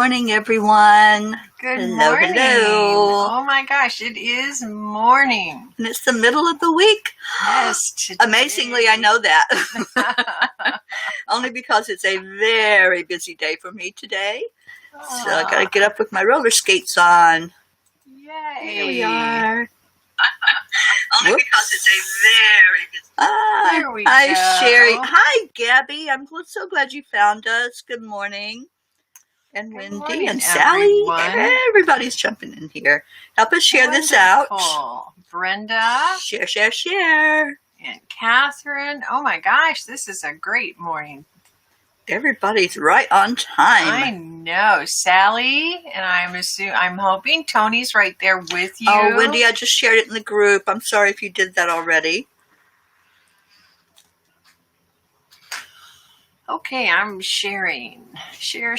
Morning, everyone. Good Hello, morning. hello. Oh my gosh, it is morning. And it's the middle of the week. Yes. Amazingly, I know that. Only because it's a very busy day for me today. So I gotta get up with my roller skates on. Yay. Here we are. Only because it's a very busy There we Hi, go. Sherry. Hi, Gabby. I'm so glad you found us. Good morning. And Good Wendy morning, and Sally. everyone. Everybody's jumping in here. Help us share this out. Wonderful. Brenda Share. and Catherine. Oh my gosh, this is a great morning. Everybody's right on time. I know. Sally, and I'm hoping Tony's right there with you. Oh, Wendy, I just shared it in the group. I'm sorry if you did that already. Okay, I'm sharing. Share.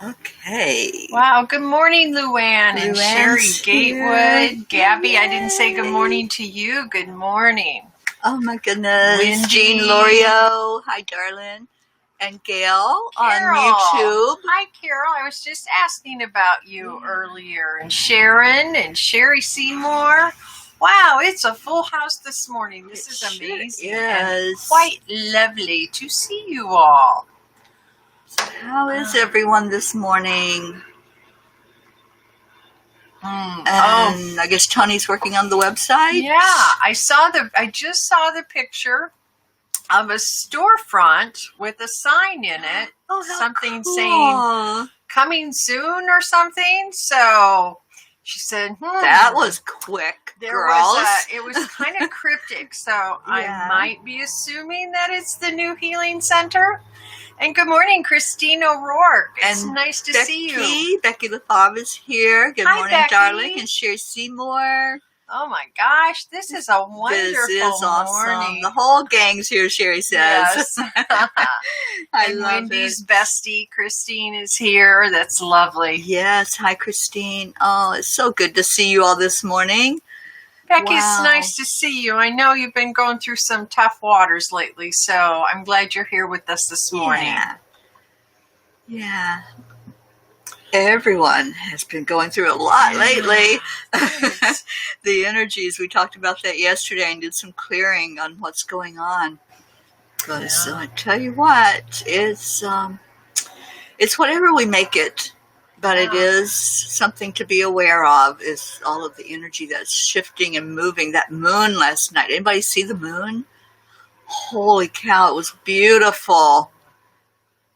Okay. Wow, good morning, Luann and Sherry Gatewood. Here. Gabby, Yay. I didn't say good morning to you. Good morning. Oh, my goodness. Wendy. Jean Lorio. Hi, darling. And Gail on YouTube. Hi, Carol. I was just asking about you earlier. And Sharon and Sherry Seymour. Wow, it's a full house this morning. This is amazing. Yes. And quite lovely to see you all. How is everyone this morning? And I guess Tony's working on the website. Yeah, I just saw the picture of a storefront with a sign in it. Oh, how something cool. saying coming soon or something. So she said, that was quick, girls. It was kind of cryptic. So I might be assuming that it's the new healing center. And good morning, Christine O'Rourke. It's nice to see you. Becky LaFave is here. Good morning, Becky. darling. And Sherry Seymour. Oh my gosh, this is a wonderful This is awesome. morning. The whole gang's here, Sherry says. Yes. I and love Wendy's it. bestie, Christine, is here. That's lovely. Yes. Hi, Christine. Oh, it's so good to see you all this morning. Becky, Wow. It's nice to see you. I know you've been going through some tough waters lately, so I'm glad you're here with us this morning. Yeah. Everyone has been going through a lot lately. The energies, we talked about that yesterday and did some clearing on what's going on. Because I tell you what, it's whatever we make it. But it is something to be aware of, is all of the energy that's shifting and moving. That moon last night. Anybody see the moon? Holy cow, it was beautiful.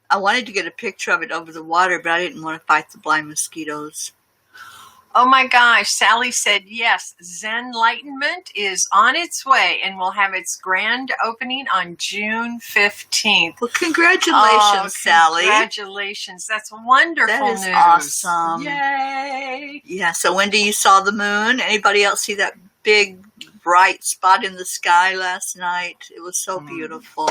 I wanted to get a picture of it over the water, but I didn't want to fight the blind mosquitoes. Oh my gosh, Sally said yes, Zenlightenment is on its way and will have its grand opening on June 15th. Well, congratulations, Sally. Congratulations. That's wonderful news. That is awesome. Yay. Yeah, so Wendy, you saw the moon. Anybody else see that big, bright spot in the sky last night? It was so beautiful.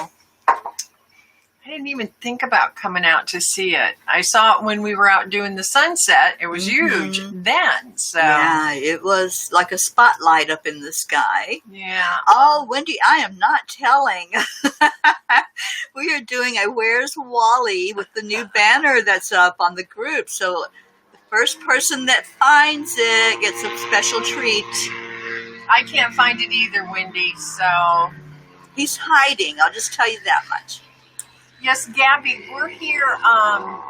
I didn't even think about coming out to see it. I saw it when we were out doing the sunset. It was huge then. So yeah, it was like a spotlight up in the sky. Yeah. Oh, Wendy, I am not telling. We are doing a Where's Wally with the new banner that's up on the group. So the first person that finds it gets a special treat. I can't find it either, Wendy. So he's hiding. I'll just tell you that much. Yes, Gabby, we're here on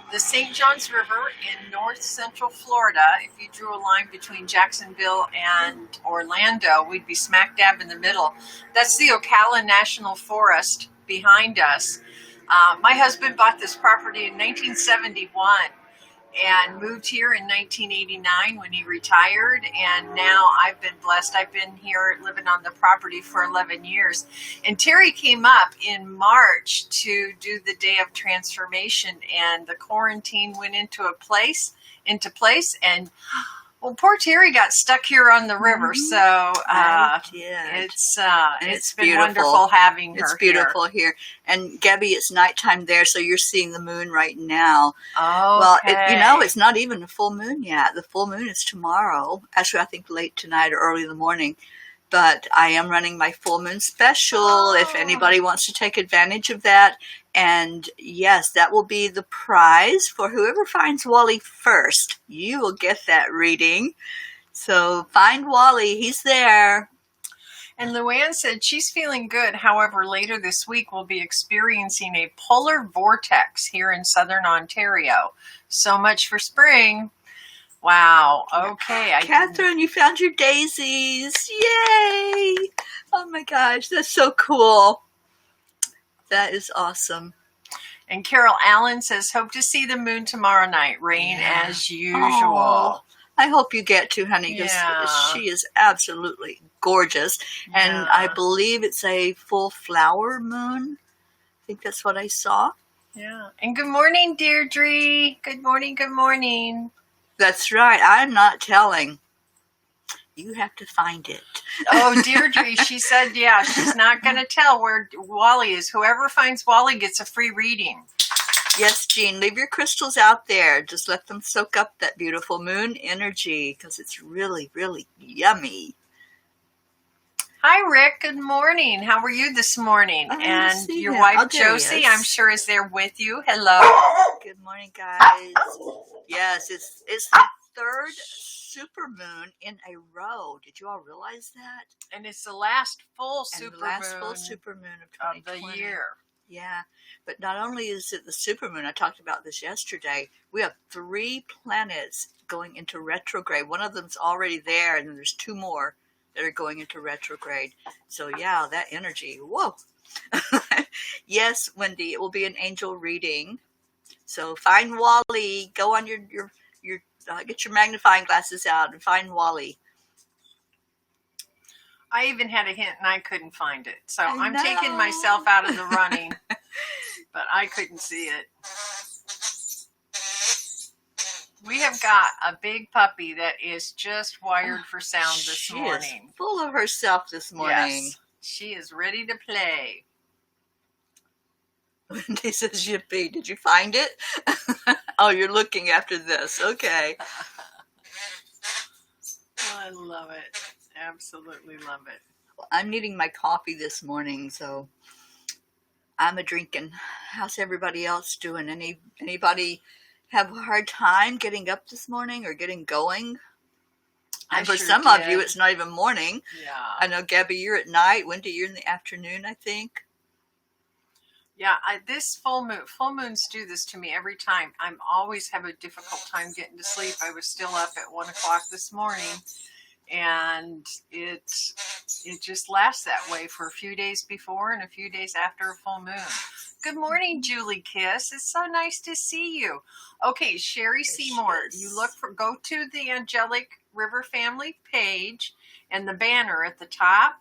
the St. Johns River in north central Florida. If you drew a line between Jacksonville and Orlando, we'd be smack dab in the middle. That's the Ocala National Forest behind us. My husband bought this property in 1971 and moved here in 1989 when he retired, and now I've been blessed. I've been here living on the property for 11 years. And Teri came up in March to do the Day of Transformation, and the quarantine went into place, and well, poor Teri got stuck here on the river, so it's been wonderful having her. It's beautiful here. And Gabby, it's nighttime there, so you're seeing the moon right now. Oh, well, it's not even a full moon yet. The full moon is tomorrow. Actually, I think late tonight or early in the morning. But I am running my full moon special if anybody wants to take advantage of that. And yes, that will be the prize for whoever finds Wally first. You will get that reading. So find Wally. He's there. And Luann said she's feeling good. However, later this week we'll be experiencing a polar vortex here in southern Ontario. So much for spring. Wow. Okay. Catherine, you found your daisies. Yay! Oh my gosh, that's so cool. That is awesome. And Carol Allen says, hope to see the moon tomorrow night. Rain as usual. Oh, I hope you get to, honey, because she is absolutely gorgeous. And I believe it's a full flower moon. I think that's what I saw. Yeah. And good morning, Deirdre. Good morning, good morning. That's right. I'm not telling. You have to find it. Oh, Deirdre, she said, she's not going to tell where Wally is. Whoever finds Wally gets a free reading. Yes, Jean, leave your crystals out there. Just let them soak up that beautiful moon energy because it's really, really yummy. Hi, Rick. Good morning. How are you this morning? And your wife, Josie, I'm sure is there with you. Hello. Good morning, guys. Yes, it's the third supermoon in a row. Did you all realize that? And it's the last full supermoon of the year. Yeah, but not only is it the supermoon, I talked about this yesterday, we have 3 planets going into retrograde. One of them's already there, and then there's 2 more that are going into retrograde. So yeah, that energy, whoa. Yes, Wendy, it will be an angel reading. So find Wally. Go on your get your magnifying glasses out and find Wally. I even had a hint and I couldn't find it. So I'm taking myself out of the running, but I couldn't see it. We have got a big puppy that is just wired for sound this morning. She is full of herself this morning. Yes, she is ready to play. Wendy says, yippee, did you find it? Oh, you're looking after this. Okay. I love it. Absolutely love it. I'm needing my coffee this morning, so I'm a-drinking. How's everybody else doing? Anybody have a hard time getting up this morning or getting going? And for some of you, it's not even morning. Yeah. I know, Gabby, you're at night. Wendy, you're in the afternoon, I think. Yeah, this full moons do this to me every time. I'm always have a difficult time getting to sleep. I was still up at 1 o'clock this morning, and it just lasts that way for a few days before and a few days after a full moon. Good morning, Julie Kiss. It's so nice to see you. Okay, Sherry Seymour, go to the Angelic River Family page and the banner at the top.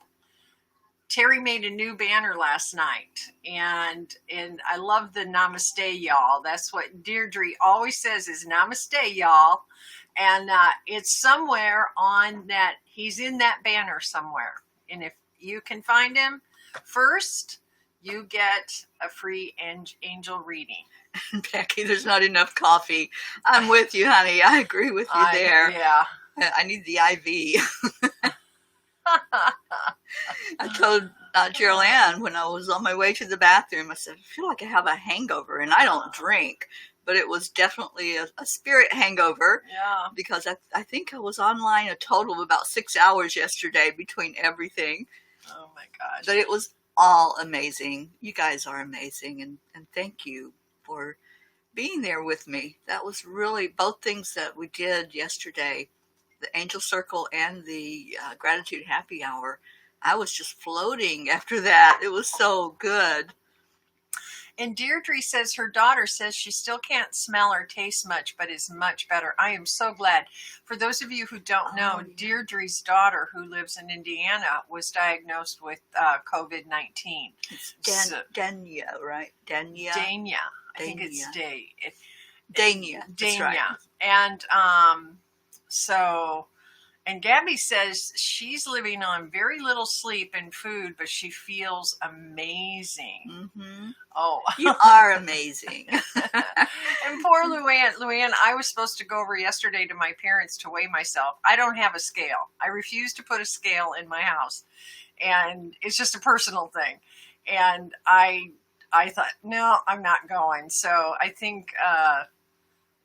Teri made a new banner last night, and I love the namaste, y'all. That's what Deirdre always says is namaste, y'all. And it's somewhere on that. He's in that banner somewhere. And if you can find him first, you get a free angel reading. Becky, there's not enough coffee. I'm with you, honey. I agree with you there. Yeah. I need the IV. I told Jeryl Ann when I was on my way to the bathroom, I said, I feel like I have a hangover, and I don't drink, but it was definitely a spirit hangover. Yeah. Because I think I was online a total of about 6 hours yesterday between everything. Oh my gosh. But it was all amazing. You guys are amazing, and thank you for being there with me. That was really both things that we did yesterday, the Angel Circle and the Gratitude Happy Hour. I was just floating after that. It was so good. And Deirdre says her daughter says she still can't smell or taste much, but is much better. I am so glad. For those of you who don't know, Deirdre's daughter, who lives in Indiana, was diagnosed with COVID-19. It's Dania, right? Dania. I think it's Dania. That's right. And And Gabby says she's living on very little sleep and food, but she feels amazing. Mm-hmm. Oh, you are amazing. And poor Luann, I was supposed to go over yesterday to my parents to weigh myself. I don't have a scale. I refuse to put a scale in my house. And it's just a personal thing. And I thought, no, I'm not going. So I think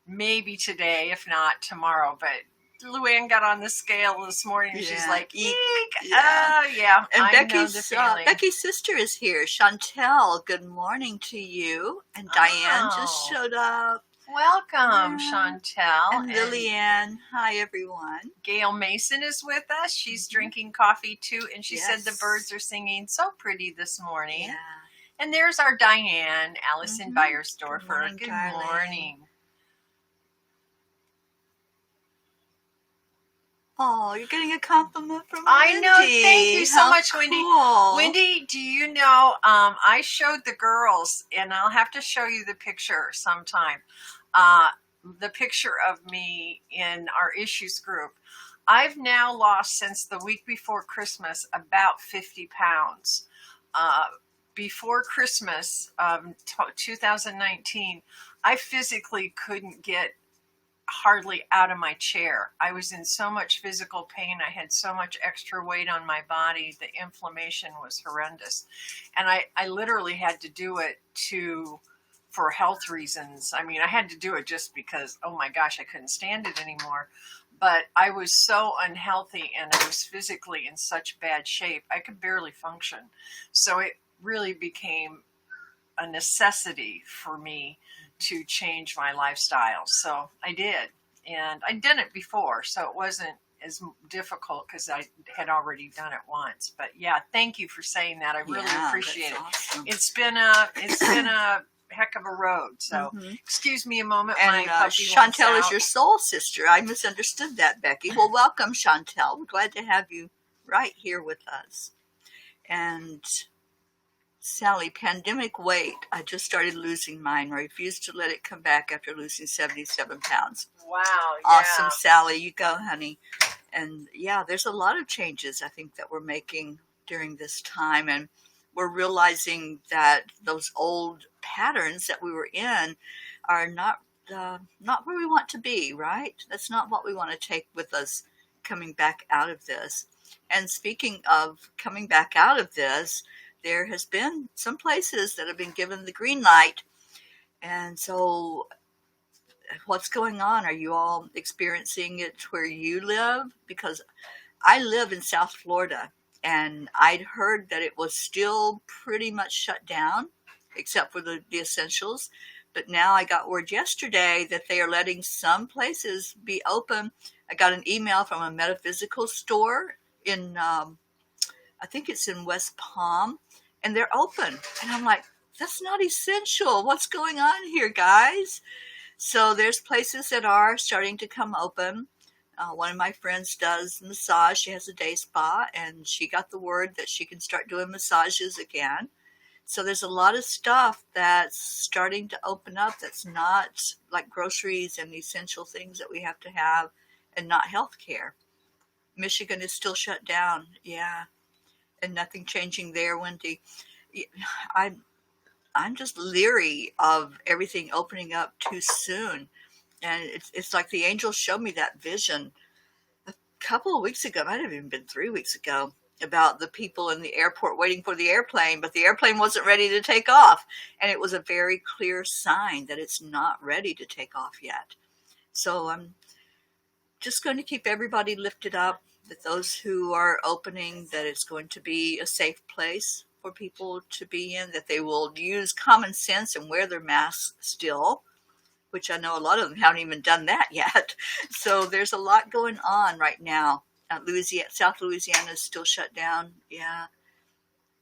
maybe today, if not tomorrow. But Luann got on the scale this morning and she's like, eek. Yeah. And I Becky's sister is here. Chantel, good morning to you. And Diane just showed up. Welcome, Chantel. And Lillian. Hi, everyone. Gail Mason is with us. She's drinking coffee too. And she said the birds are singing so pretty this morning. Yeah. And there's our Diane, Allison Beiersdorfer. Good morning. Oh, you're getting a compliment from Wendy. I know. Thank you so much, Wendy. Cool. Wendy, do you know, I showed the girls, and I'll have to show you the picture sometime, the picture of me in our issues group. I've now lost, since the week before Christmas, about 50 pounds. Before Christmas, 2019, I physically couldn't get hardly out of my chair. I was in so much physical pain. I had so much extra weight on my body. The inflammation was horrendous. And I literally had to do it for health reasons. I mean, I had to do it just because, oh my gosh, I couldn't stand it anymore. But I was so unhealthy and I was physically in such bad shape. I could barely function. So it really became a necessity for me to change my lifestyle. So I did, and I'd done it before, so it wasn't as difficult because I had already done it once. But yeah, thank you for saying that. I really appreciate it. Awesome. It's been a heck of a road. So excuse me a moment. And Chantel is your soul sister. I misunderstood that, Becky. Well, welcome, Chantel. We're glad to have you right here with us. And Sally, pandemic weight. I just started losing mine. I refused to let it come back after losing 77 pounds. Wow. Yeah. Awesome, Sally. You go, honey. And yeah, there's a lot of changes I think that we're making during this time. And we're realizing that those old patterns that we were in are not where we want to be, right? That's not what we want to take with us coming back out of this. And speaking of coming back out of this, there has been some places that have been given the green light. And so what's going on? Are you all experiencing it where you live? Because I live in South Florida, and I'd heard that it was still pretty much shut down, except for the essentials. But now I got word yesterday that they are letting some places be open. I got an email from a metaphysical store in, I think it's in West Palm, and they're open. And I'm like, that's not essential. What's going on here, guys? So there's places that are starting to come open. One of my friends does massage. She has a day spa, and she got the word that she can start doing massages again. So there's a lot of stuff that's starting to open up that's not like groceries and essential things that we have to have, and not healthcare. Michigan is still shut down. Yeah. And nothing changing there, Wendy. I'm just leery of everything opening up too soon. And it's like the angels showed me that vision a couple of weeks ago. It might have even been 3 weeks ago, about the people in the airport waiting for the airplane, but the airplane wasn't ready to take off. And it was a very clear sign that it's not ready to take off yet. So I'm just going to keep everybody lifted up, that those who are opening, that it's going to be a safe place for people to be in, that they will use common sense and wear their masks still, which I know a lot of them haven't even done that yet. So there's a lot going on right now. South Louisiana is still shut down. Yeah.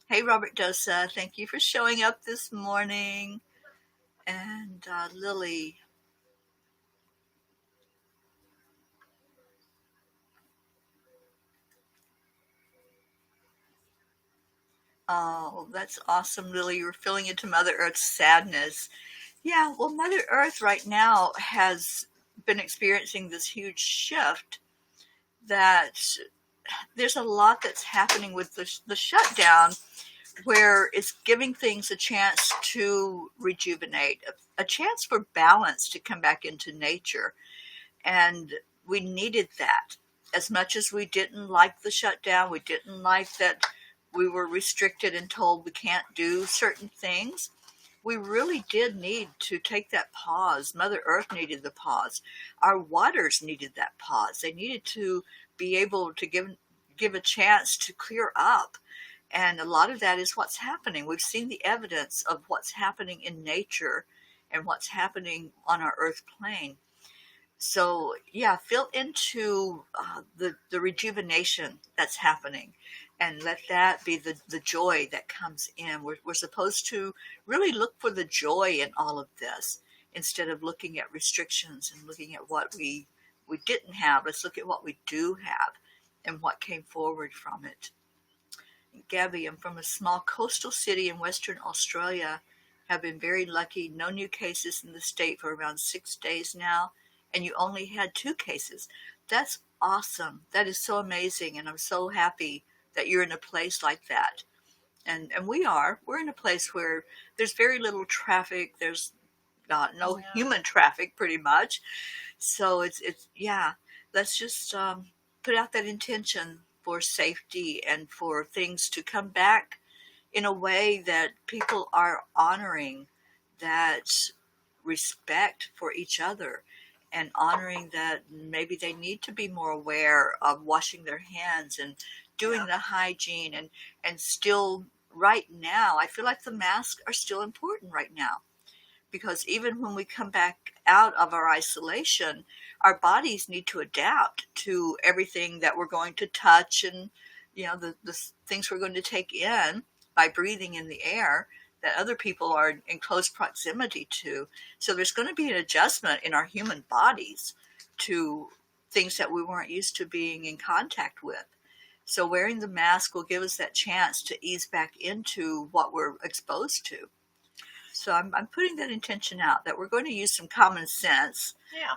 Hey, Robert Dosa, thank you for showing up this morning. And Lily. Oh, that's awesome, Lily. You're feeling into Mother Earth's sadness. Yeah, well, Mother Earth right now has been experiencing this huge shift. that there's a lot that's happening with the shutdown, where it's giving things a chance to rejuvenate, a chance for balance to come back into nature. And we needed that. As much as we didn't like the shutdown, we didn't like that we were restricted and told we can't do certain things. We really did need to take that pause. Mother Earth needed the pause. Our waters needed that pause. They needed to be able to give a chance to clear up. And a lot of that is what's happening. We've seen the evidence of what's happening in nature and what's happening on our Earth plane. So yeah, feel into the rejuvenation that's happening, and let that be the joy that comes in. We're supposed to really look for the joy in all of this, instead of looking at restrictions and looking at what we didn't have. Let's look at what we do have and what came forward from it. Gabby, I'm from a small coastal city in Western Australia. Have been very lucky. No new cases in the state for around 6 days now, and you only had 2 cases. That's awesome. That is so amazing, and I'm so happy that you're in a place like that. And we're in a place where there's very little traffic. There's no human traffic, pretty much. So it's yeah. Let's just put out that intention for safety and for things to come back in a way that people are honoring that respect for each other, and honoring that maybe they need to be more aware of washing their hands and doing the hygiene, and still right now, I feel like the masks are still important right now, because even when we come back out of our isolation, our bodies need to adapt to everything that we're going to touch, and the things we're going to take in by breathing in the air that other people are in close proximity to. So there's going to be an adjustment in our human bodies to things that we weren't used to being in contact with. So wearing the mask will give us that chance to ease back into what we're exposed to. So I'm putting that intention out, that we're going to use some common sense. Yeah.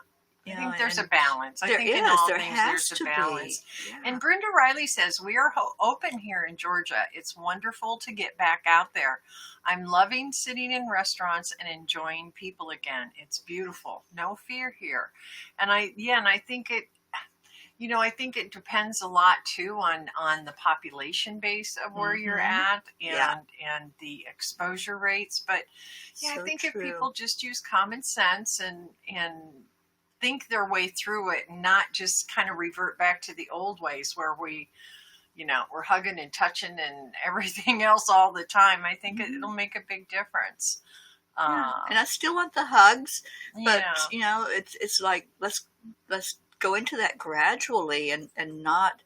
I think there's a balance. I think in all things there's a balance. Yeah. And Brenda Riley says, we are open here in Georgia. It's wonderful to get back out there. I'm loving sitting in restaurants and enjoying people again. It's beautiful. No fear here. And I think it, I think it depends a lot too on the population base of where you're at, and the exposure rates. But I think if people just use common sense and think their way through it, and not just kind of revert back to the old ways where we're hugging and touching and everything else all the time, I think it'll make a big difference. And I still want the hugs, but it's like let's go into that gradually, and not,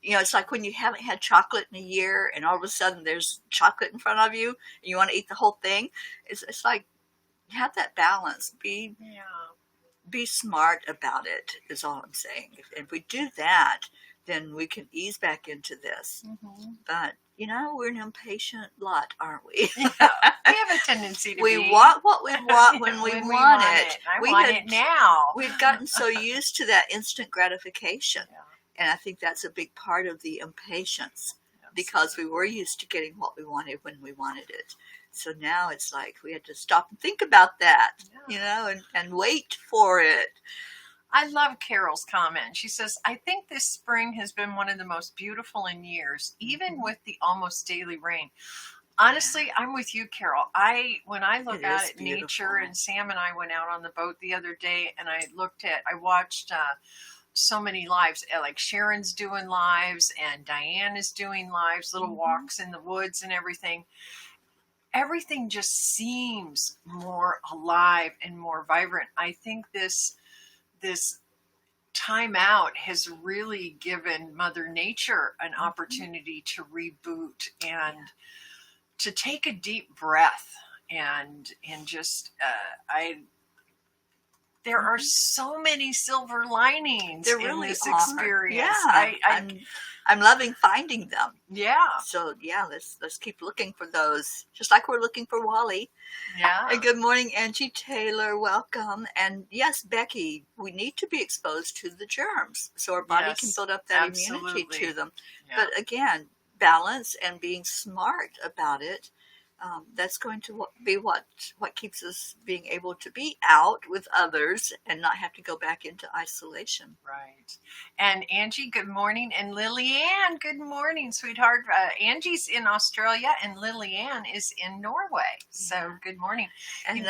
it's like when you haven't had chocolate in a year and all of a sudden there's chocolate in front of you and you want to eat the whole thing. It's like, have that balance. Be smart about it, is all I'm saying. If we do that, then we can ease back into this. But we're an impatient lot, aren't we? We have a tendency to we want what we want when we want it. I want it now. We've gotten so used to that instant gratification. And I think that's a big part of the impatience, because we were used to getting what we wanted when we wanted it. So now it's like we had to stop and think about that, and wait for it. I love Carol's comment. She says, I think this spring has been one of the most beautiful in years, even with the almost daily rain. Honestly, I'm with you, Carol. When I look out at nature, and Sam and I went out on the boat the other day, and I watched so many lives, like Sharon's doing lives and Diane is doing lives, little walks in the woods and everything. Everything just seems more alive and more vibrant. I think this time out has really given Mother Nature an opportunity to reboot and to take a deep breath, and just I there are so many silver linings There in really this are. experience. Yeah, I'm loving finding them. Yeah. So yeah, let's keep looking for those, just like we're looking for Wally. Yeah. And good morning, Angie Taylor. Welcome. And yes, Becky, we need to be exposed to the germs so our body can build up that immunity to them. Yeah. But again, balance and being smart about it. That's going to be what keeps us being able to be out with others and not have to go back into isolation. Right. And Angie, good morning. And Lillian, good morning, sweetheart. Angie's in Australia and Lillian is in Norway. So good morning. And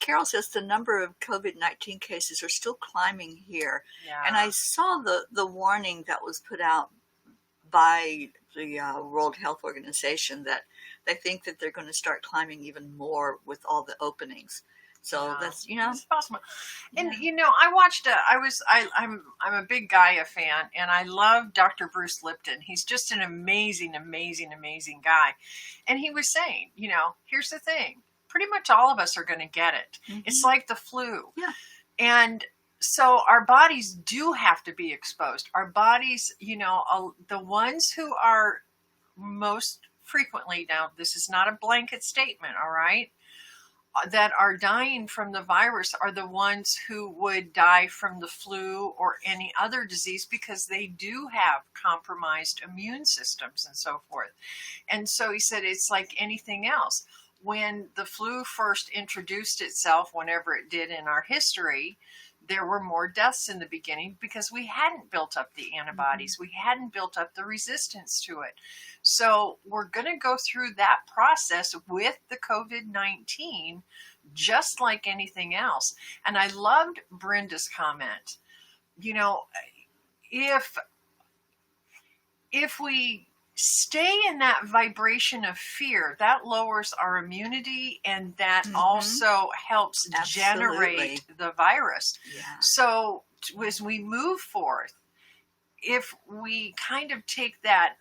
Carol says the number of COVID-19 cases are still climbing here. Yeah. And I saw the warning that was put out by the World Health Organization that they think that they're going to start climbing even more with all the openings. So that's, it's possible. And I watched I'm a big Gaia fan, and I love Dr. Bruce Lipton. He's just an amazing guy. And he was saying, here's the thing. Pretty much all of us are going to get it. Mm-hmm. It's like the flu. Yeah. And so our bodies do have to be exposed. Our bodies, the ones who are most frequently, now this is not a blanket statement, all right, that are dying from the virus are the ones who would die from the flu or any other disease because they do have compromised immune systems and so forth. And so he said it's like anything else. When the flu first introduced itself, whenever it did in our history, there were more deaths in the beginning because we hadn't built up the antibodies. We hadn't built up the resistance to it. So we're going to go through that process with the COVID-19, just like anything else. And I loved Brenda's comment. If we stay in that vibration of fear, that lowers our immunity, and that also helps generate the virus. Yeah. So as we move forth, if we kind of take that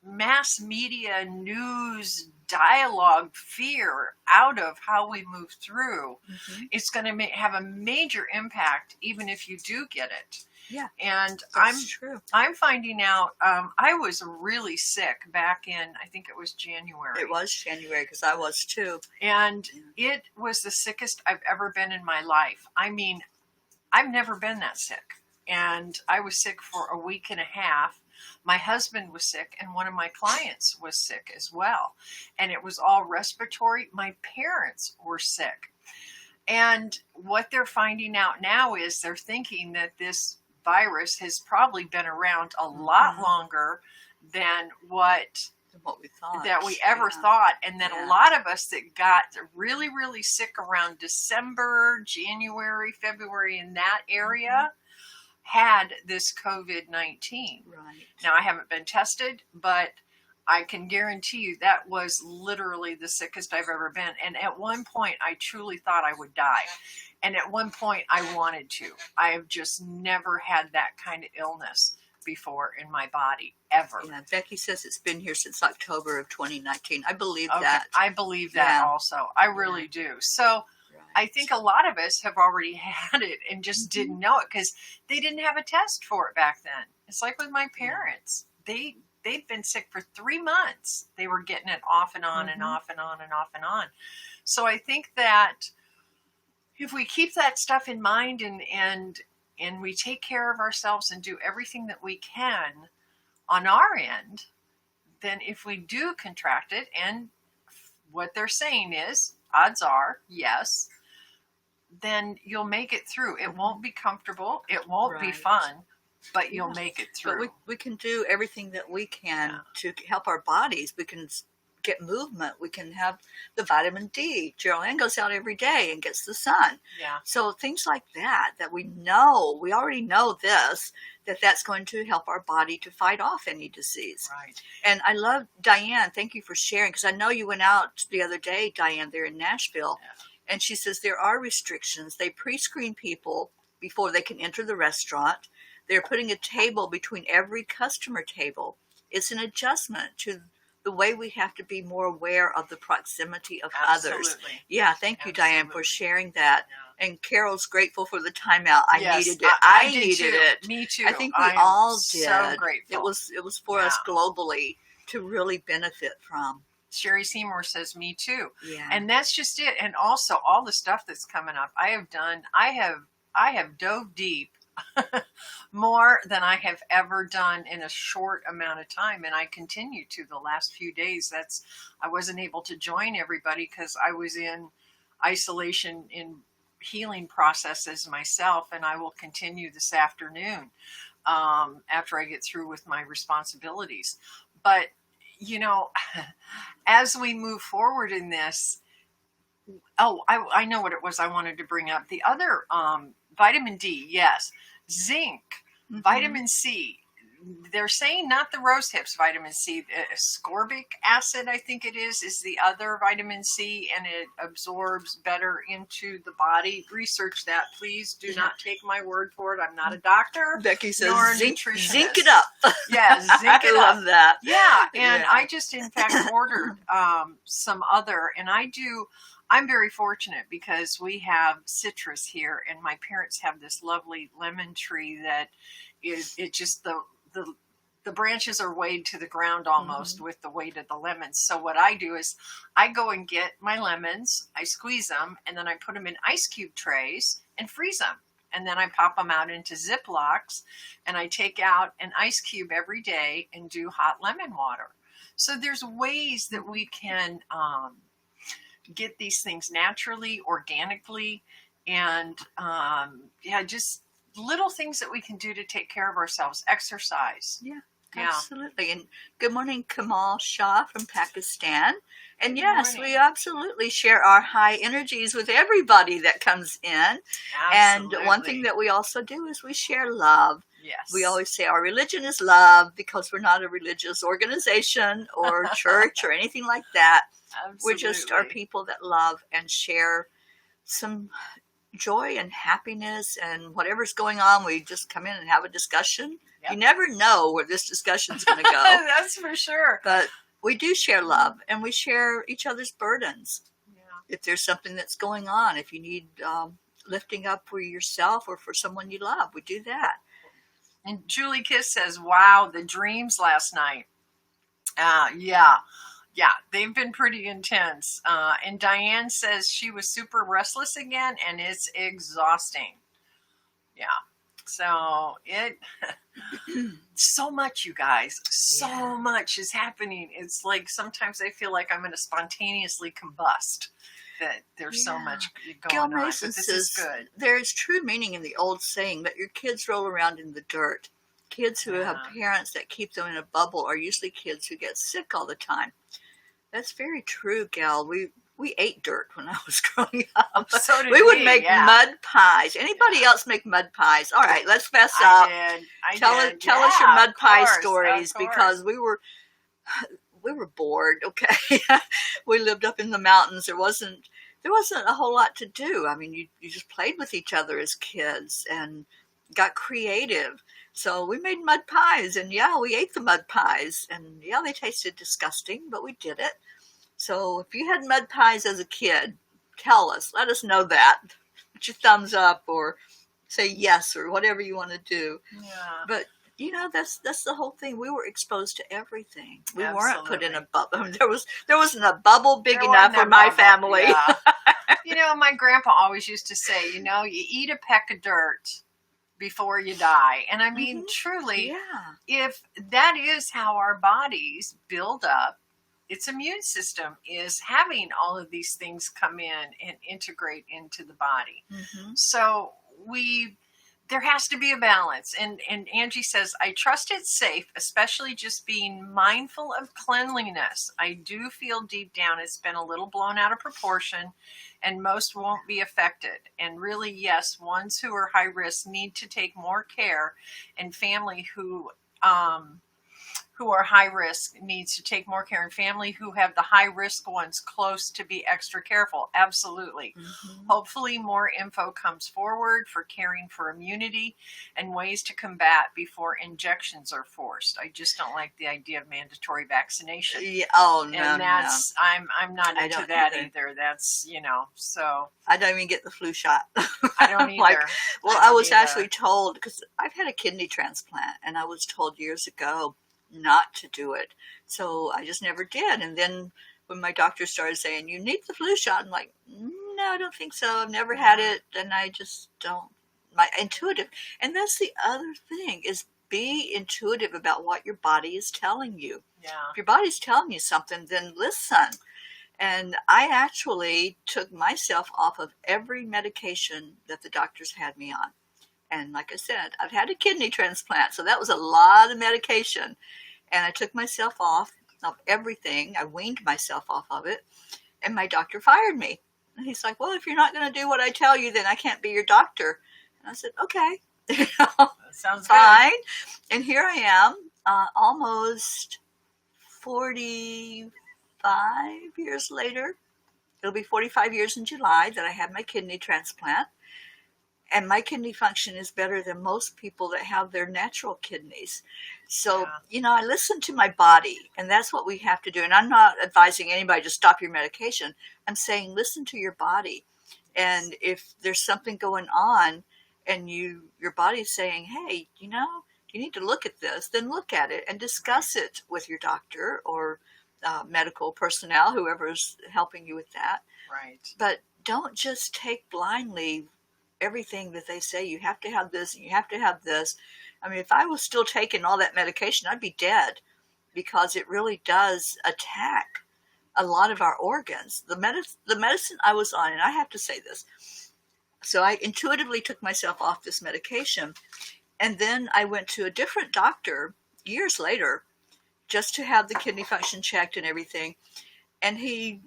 mass media news dialogue fear out of how we move through, it's going to have a major impact even if you do get it. Yeah, and true. I'm finding out. I was really sick back in, I think it was January. It was January because I was too, and it was the sickest I've ever been in my life. I mean, I've never been that sick, and I was sick for a week and a half. My husband was sick, and one of my clients was sick as well, and it was all respiratory. My parents were sick, and what they're finding out now is they're thinking that this virus has probably been around a lot longer than what we thought, that we ever thought, and that a lot of us that got really sick around December, January, February, in that area had this COVID-19. Right. Now, I haven't been tested, but I can guarantee you that was literally the sickest I've ever been. And at one point, I truly thought I would die. And at one point, I wanted to. I have just never had that kind of illness before in my body, ever. Yeah, Becky says it's been here since October of 2019. I believe that. I believe that also. I really do. So I think a lot of us have already had it and just didn't know it because they didn't have a test for it back then. It's like with my parents. They'd been sick for 3 months. They were getting it off and on and off and on and off and on. So I think that if we keep that stuff in mind and we take care of ourselves and do everything that we can on our end, then if we do contract it, and what they're saying is, odds are, yes, then you'll make it through. It won't be comfortable. It won't be fun, but you'll make it through. But we can do everything that we can to help our bodies. We can get movement. We can have the vitamin D. Jeryl goes out every day and gets the sun. Yeah. So things like that we know, we already know that's going to help our body to fight off any disease. Right. And I love Diane. Thank you for sharing, because I know you went out the other day, Diane, there in Nashville. Yeah. And she says there are restrictions. They pre-screen people before they can enter the restaurant. They're putting a table between every customer table. It's an adjustment to the the way we have to be more aware of the proximity of Absolutely. others. Yeah, thank you, Diane, for Absolutely. sharing that. Yeah. And Carol's grateful for the timeout. I Yes, needed it. I I did needed too. it. Me too. I think we I am all did. so grateful. It was for us Yeah. globally to really benefit from. Sherry Seymour says, me too. Yeah. And that's just it. And also all the stuff that's coming up. I have dove deep more than I have ever done in a short amount of time. And I continue to the last few days. I wasn't able to join everybody because I was in isolation in healing processes myself. And I will continue this afternoon after I get through with my responsibilities. But, you know, as we move forward in this, I know what it was I wanted to bring up. The other vitamin D, yes. Zinc, vitamin C. They're saying not the rose hips vitamin C. Ascorbic acid, I think it is the other vitamin C, and it absorbs better into the body. Research that, please. Do not take my word for it. I'm not a doctor. Becky says, nor a zinc nutritionist. it up. Yeah, zinc it I up. love that. Yeah, and Yeah. I just, in fact, ordered some other, and I'm very fortunate because we have citrus here, and my parents have this lovely lemon tree that is, it just, the branches are weighed to the ground almost with the weight of the lemons. So what I do is I go and get my lemons, I squeeze them, and then I put them in ice cube trays and freeze them. And then I pop them out into Ziplocs, and I take out an ice cube every day and do hot lemon water. So there's ways that we can get these things naturally, organically, and just little things that we can do to take care of ourselves. Exercise. Yeah, Yeah. absolutely. And good morning, Kamal Shah from Pakistan. And yes, morning. we absolutely share our high energies with everybody that comes in. Absolutely. And one thing that we also do is we share love. Yes. We always say our religion is love because we're not a religious organization or church or anything like that. Absolutely. We're just our people that love and share some joy and happiness, and whatever's going on, we just come in and have a discussion. Yep. You never know where this discussion's going to go. That's for sure. But we do share love, and we share each other's burdens. Yeah. If there's something that's going on, if you need lifting up for yourself or for someone you love, we do that. And Julie Kiss says, wow, the dreams last night. Yeah, they've been pretty intense. And Diane says she was super restless again, and it's exhausting. Yeah. So so much, you guys, so much is happening. It's like sometimes I feel like I'm going to spontaneously combust. That there's so much Gil going on. Mason But this says, is good. there is true meaning in the old saying that your kids roll around in the dirt. Kids who have parents that keep them in a bubble are usually kids who get sick all the time. That's very true, Gal. We ate dirt when I was growing up. So did we would make yeah. mud pies. Anybody else make mud pies? All right, let's fess up. I did. Tell us your mud pie course, stories, because we were bored. Okay, we lived up in the mountains. There wasn't a whole lot to do. I mean, you just played with each other as kids and got creative. So we made mud pies, and we ate the mud pies, and they tasted disgusting, but we did it. So if you had mud pies as a kid, tell us. Let us know that. Put your thumbs up or say yes or whatever you want to do. Yeah. But that's the whole thing. We were exposed to everything. We weren't put in Absolutely. a bubble. There wasn't a bubble big There enough wasn't for a my bubble, family. yeah. My grandpa always used to say, you eat a peck of dirt before you die. And I mean, truly, if that is how our bodies build up, its immune system is having all of these things come in and integrate into the body. So there has to be a balance. And Angie says, I trust it's safe, especially just being mindful of cleanliness. I do feel deep down it's been a little blown out of proportion, and most won't be affected. And really, yes, ones who are high risk need to take more care, and family who who are high risk needs to take more care, and family who have the high risk ones close to be extra careful. Absolutely. Mm-hmm. Hopefully more info comes forward for caring for immunity and ways to combat before injections are forced. I just don't like the idea of mandatory vaccination. Yeah. Oh, no, And that's, no. I'm not I into don't that either. either. That's, so I don't even get the flu shot. I don't either. Like, well, I don't was either. actually told, because I've had a kidney transplant, and I was told years ago not to do it. So I just never did. And then when my doctor started saying, you need the flu shot, I'm like, no, I don't think so. I've never had it, and I just don't. My intuitive. And that's the other thing, is be intuitive about what your body is telling you. Yeah. If your body's telling you something, then listen. And I actually took myself off of every medication that the doctors had me on. And like I said, I've had a kidney transplant, so that was a lot of medication. And I took myself off of everything. I weaned myself off of it. And my doctor fired me. And he's like, well, if you're not going to do what I tell you, then I can't be your doctor. And I said, okay. That sounds fine. Good. And here I am, almost 45 years later. It'll be 45 years in July that I had my kidney transplant. And my kidney function is better than most people that have their natural kidneys. So, I listen to my body, and that's what we have to do. And I'm not advising anybody to stop your medication. I'm saying listen to your body. And if there's something going on and your body's saying, hey, you need to look at this, then look at it and discuss it with your doctor or medical personnel, whoever's helping you with that. Right. But don't just take blindly everything that they say. You have to have this and you have to have this. I mean, if I was still taking all that medication, I'd be dead, because it really does attack a lot of our organs. The medicine I was on, and I have to say this, so I intuitively took myself off this medication, and then I went to a different doctor years later just to have the kidney function checked and everything. And he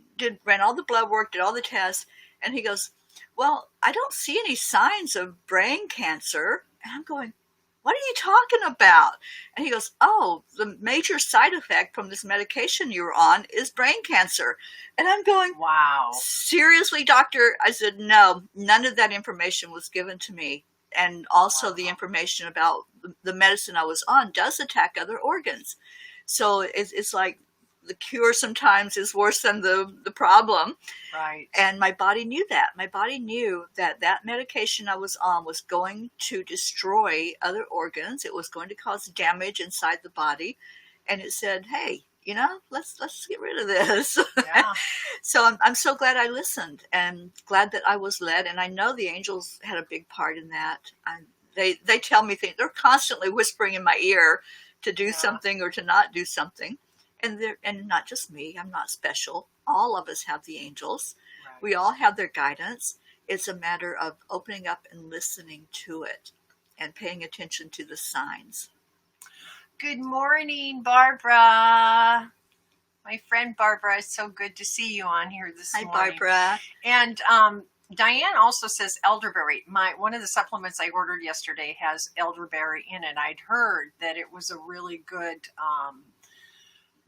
ran all the blood work, did all the tests, and he goes, well, I don't see any signs of brain cancer. And I'm going, what are you talking about? And he goes, oh, the major side effect from this medication you were on is brain cancer. And I'm going, wow. Seriously, doctor? I said, no, none of that information was given to me. And also the information about the medicine I was on does attack other organs. So it's like the cure sometimes is worse than the problem. Right. And my body knew that. My body knew that medication I was on was going to destroy other organs. It was going to cause damage inside the body. And it said, hey, let's get rid of this. Yeah. So I'm so glad I listened and glad that I was led. And I know the angels had a big part in that. They tell me things. They're constantly whispering in my ear to do something or to not do something. And not just me. I'm not special. All of us have the angels. Right. We all have their guidance. It's a matter of opening up and listening to it and paying attention to the signs. Good morning, Barbara. My friend Barbara, it's so good to see you on here this morning. Hi, Barbara. And Diane also says elderberry. One of the supplements I ordered yesterday has elderberry in it. I'd heard that it was a really good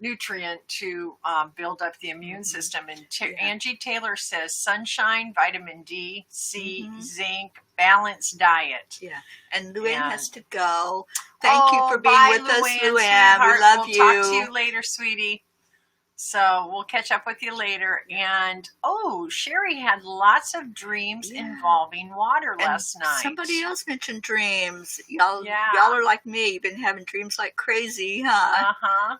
nutrient to build up the immune system. And Angie Taylor says sunshine, vitamin D, C, zinc, balanced diet. Yeah. And Luann has to go. Thank you for being with us, Luann. We love you. We'll talk to you later, sweetie. So we'll catch up with you later. And Sherry had lots of dreams involving water last night. Somebody else mentioned dreams. Y'all are like me. You've been having dreams like crazy, huh? Uh-huh.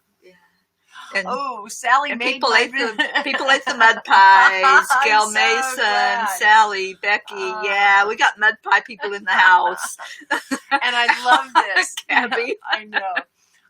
And, Sally and made people ate the mud pies. Gail Mason, Sally, Becky. We got mud pie people in the house. And I love this. Gabby. I know.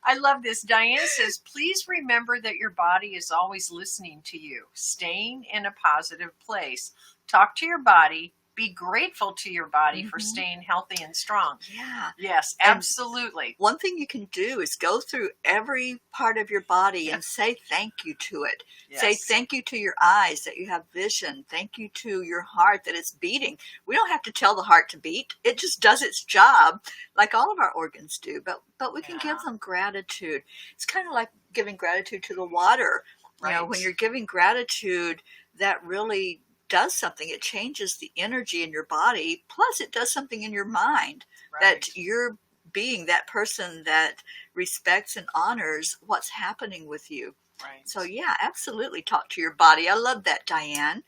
I love this. Diane says, please remember that your body is always listening to you. Staying in a positive place. Talk to your body. be grateful to your body for Mm-hmm. staying healthy and strong. Yeah. Yes, And absolutely. one thing you can do is go through every part of your body and say thank you to it. Say Yes. thank you to your eyes that you have vision. Thank you to your heart that it's beating. We don't have to tell the heart to beat. It just does its job like all of our organs do. But we can give them gratitude. It's kind of like giving gratitude to the water. You know, when you're giving gratitude, that really does something. It changes the energy in your body. Plus, it does something in your mind that you're being that person that respects and honors what's happening with you. Right. So yeah, absolutely talk to your body. I love that, Diane.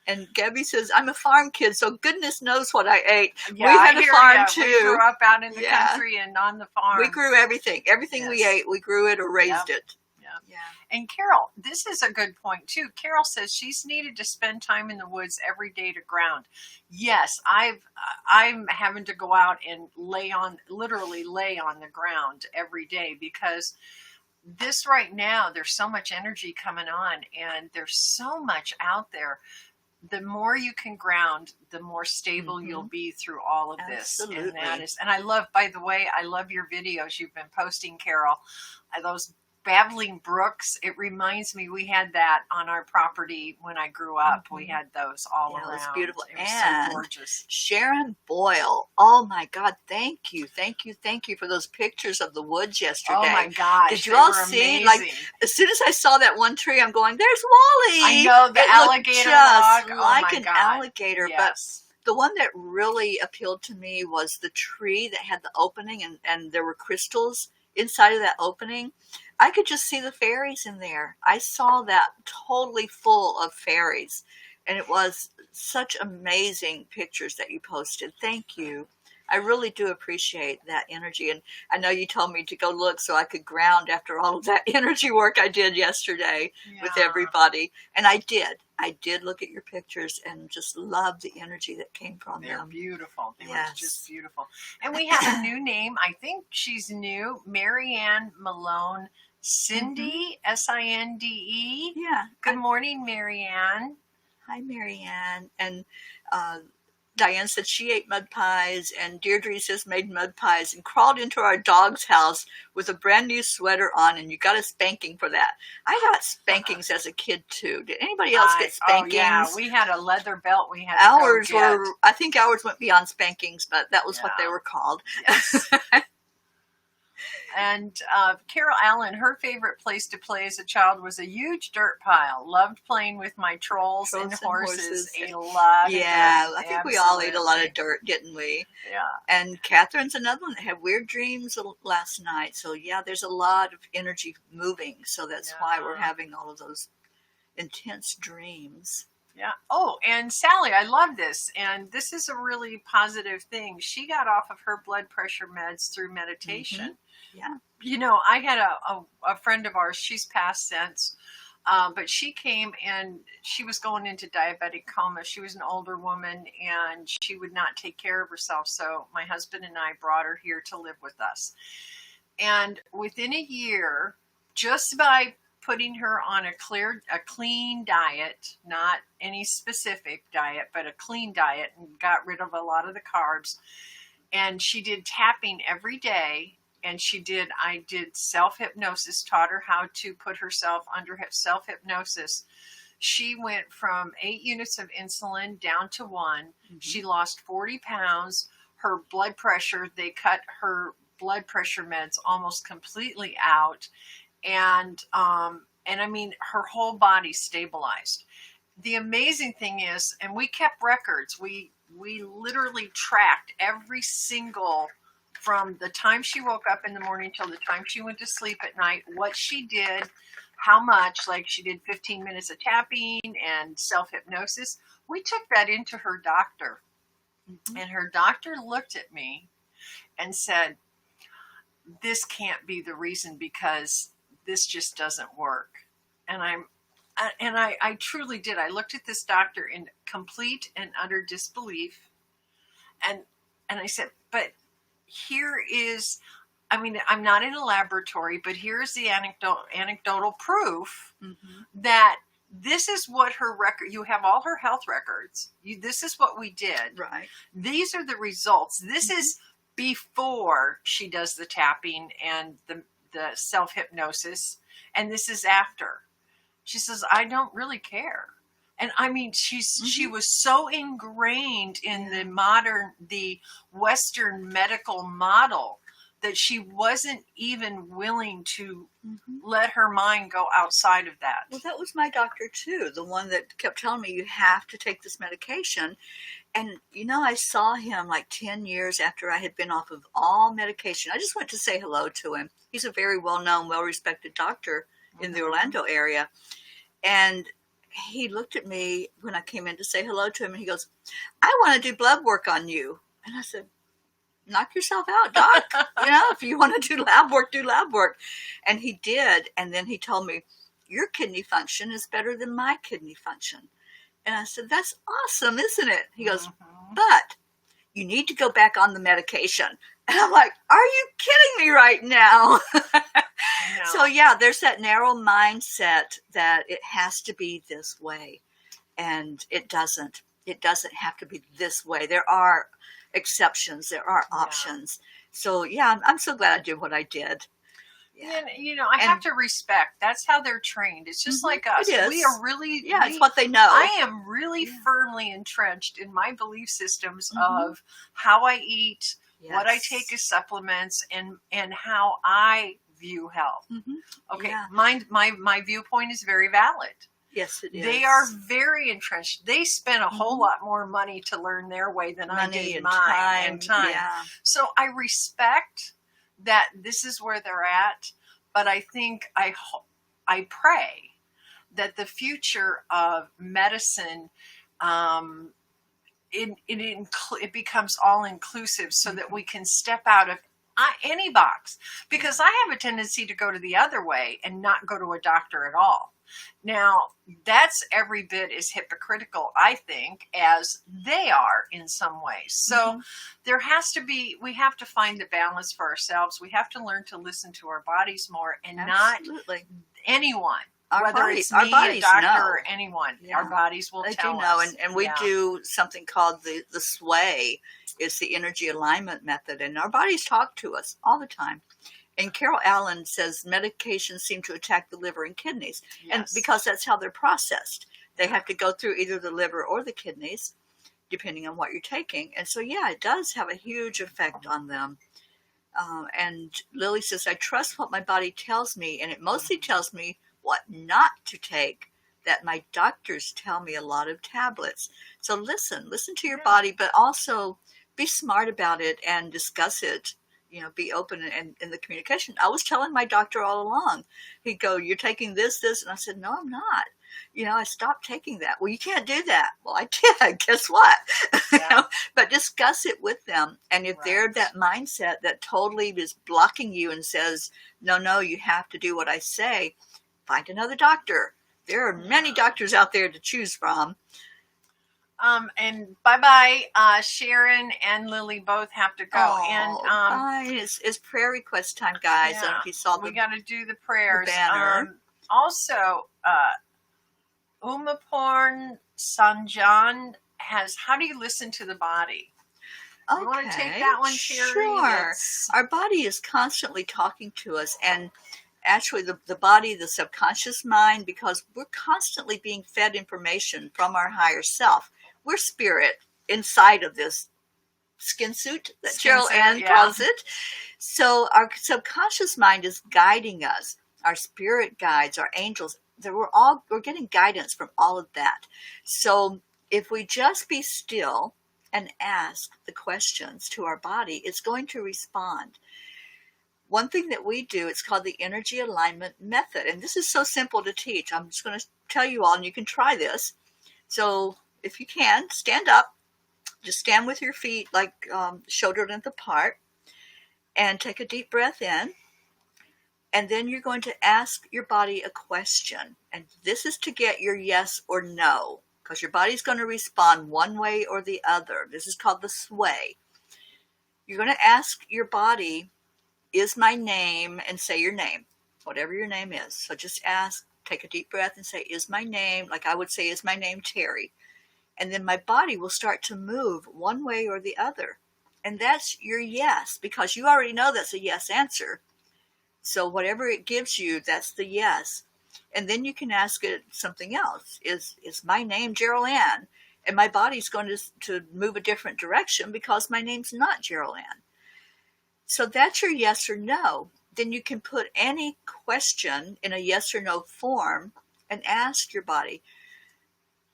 And Gabby says, I'm a farm kid, so goodness knows what I ate. Yeah, we had a farm too. We grew up out in the country and on the farm. We grew everything. Everything we ate, we grew it or raised it. Yeah. And Carol, this is a good point too. Carol says she's needed to spend time in the woods every day to ground. Yes, I'm having to go out and literally lay on the ground every day, because this right now, there's so much energy coming on and there's so much out there. The more you can ground, the more stable you'll be through all of this. Absolutely. And I love, by the way, I love your videos you've been posting, Carol. Those babbling brooks, it reminds me, we had that on our property when I grew up. We had those all around. It was beautiful. It was and so gorgeous. Sharon Boyle, oh my God, thank you for those pictures of the woods yesterday. Oh my gosh, did you all see? Amazing. Like, as soon as I saw that one tree, I'm going, there's Wally. I know, the alligator just log. like oh an God. alligator. Yes. But the one that really appealed to me was the tree that had the opening, and there were crystals inside of that opening. I could just see the fairies in there. I saw that totally full of fairies, and it was such amazing pictures that you posted. Thank you. I really do appreciate that energy, and I know you told me to go look so I could ground after all of that energy work I did yesterday with everybody, and I did. I did look at your pictures and just love the energy that came from them. They're beautiful. They were just beautiful. And we have a new name. I think she's new. Marianne Malone Cindy, Sinde. Yeah. Good morning, Marianne. Hi, Marianne. And Diane said she ate mud pies, and Deirdre says made mud pies and crawled into our dog's house with a brand new sweater on, and you got a spanking for that. I got spankings as a kid too. Did anybody else get spankings? Oh yeah, we had a leather belt we had ours to go get. I think ours went beyond spankings, but that was what they were called. Yes. And Carol Allen, her favorite place to play as a child was a huge dirt pile. Loved playing with my trolls and horses. Ate a lot of dirt. I think we all ate a lot of dirt, didn't we? Yeah. And Catherine's another one that had weird dreams last night. So yeah, there's a lot of energy moving. So that's why we're having all of those intense dreams. Yeah. Oh, and Sally, I love this. And this is a really positive thing. She got off of her blood pressure meds through meditation. Mm-hmm. Yeah. You know, I had a friend of ours, she's passed since, but she came and she was going into diabetic coma. She was an older woman and she would not take care of herself. So my husband and I brought her here to live with us. And within a year, just by putting her on a clean diet, not any specific diet, but a clean diet, and got rid of a lot of the carbs. And she did tapping every day. And I did self-hypnosis, taught her how to put herself under self-hypnosis. She went from 8 units of insulin down to 1. Mm-hmm. She lost 40 pounds. Her blood pressure, they cut her blood pressure meds almost completely out. And I mean, her whole body stabilized. The amazing thing is, and we kept records, we literally tracked every single, from the time she woke up in the morning till the time she went to sleep at night, what she did, how much, like she did 15 minutes of tapping and self-hypnosis. We took that into her doctor. Mm-hmm. And her doctor looked at me and said, this can't be the reason, because this just doesn't work. And I truly did. I looked at this doctor in complete and utter disbelief. And I said, but here is, I mean, I'm not in a laboratory, but here's the anecdotal proof that this is what her record, you have all her health records. This is what we did. Right. These are the results. This is before she does the tapping and the self-hypnosis. And this is after. She says, I don't really care. And I mean, she was so ingrained in the Western medical model that she wasn't even willing to let her mind go outside of that. Well, that was my doctor too, the one that kept telling me you have to take this medication. And, I saw him like 10 years after I had been off of all medication. I just went to say hello to him. He's a very well-known, well-respected doctor in the Orlando area. And he looked at me when I came in to say hello to him, and he goes, I want to do blood work on you. And I said, knock yourself out, doc. If you want to do lab work, do lab work. And he did. And then he told me, your kidney function is better than my kidney function. And I said, that's awesome, isn't it? He goes, but you need to go back on the medication. And I'm like, are you kidding me right now? No. So there's that narrow mindset that it has to be this way. And it doesn't have to be this way. There are exceptions. There are options. So I'm so glad I did what I did. Yeah. And I have to respect. That's how they're trained. It's just like us. It is. We are really, it's what they know. I am really firmly entrenched in my belief systems of how I eat, what I take as supplements, and how I view health. Okay, my viewpoint is very valid. Yes, it is. They are very entrenched. They spent a whole lot more money to learn their way than I did mine and time. Yeah. So I respect that this is where they're at, but I think I pray that the future of medicine it becomes all inclusive, so that we can step out of any box, because I have a tendency to go to the other way and not go to a doctor at all. Now, that's every bit as hypocritical, I think, as they are in some ways. So we have to find the balance for ourselves. We have to learn to listen to our bodies more, and not anyone. Whether it's me, a doctor, or anyone, our bodies will tell us. And we do something called the sway. It's the energy alignment method, and our bodies talk to us all the time. And Carol Allen says medications seem to attack the liver and kidneys, and because that's how they're processed. They have to go through either the liver or the kidneys, depending on what you're taking. And so, it does have a huge effect on them. And Lily says, I trust what my body tells me, and it mostly tells me what not to take. That my doctors tell me a lot of tablets. So listen to your body, but also be smart about it and discuss it. Be open in the communication. I was telling my doctor all along. He'd go, you're taking this, and I said, no, I'm not. I stopped taking that. Well, you can't do that. Well, I did. Guess what? But discuss it with them. And if they're that mindset that totally is blocking you and says, no, you have to do what I say, find another doctor. There are many doctors out there to choose from. And bye-bye, Sharon and Lily both have to go. Bye. It's prayer request time, guys. If you saw we got to do the prayers. Banner. Also, Umaporn Sanjan has, how do you listen to the body? Okay. You want to take that one, Teri? Sure. Our body is constantly talking to us, and actually the body, the subconscious mind, because we're constantly being fed information from our higher self. We're spirit inside of this skin suit that Jeryl Ann calls it. So our subconscious mind is guiding us. Our spirit guides, our angels, we're getting guidance from all of that. So if we just be still and ask the questions to our body, it's going to respond. One thing that we do, it's called the energy alignment method. And this is so simple to teach. I'm just going to tell you all, and you can try this. So if you can, stand up. Just stand with your feet like shoulder length apart, and take a deep breath in. And then you're going to ask your body a question. And this is to get your yes or no, because your body's going to respond one way or the other. This is called the sway. You're going to ask your body, is my name, and say your name, whatever your name is. So just ask, take a deep breath and say, is my name, like I would say, is my name Teri? And then my body will start to move one way or the other. And that's your yes, because you already know that's a yes answer. So whatever it gives you, that's the yes. And then you can ask it something else. Is my name Jeryl Ann? And my body's going to move a different direction because my name's not Jeryl Ann. So that's your yes or no. Then you can put any question in a yes or no form and ask your body,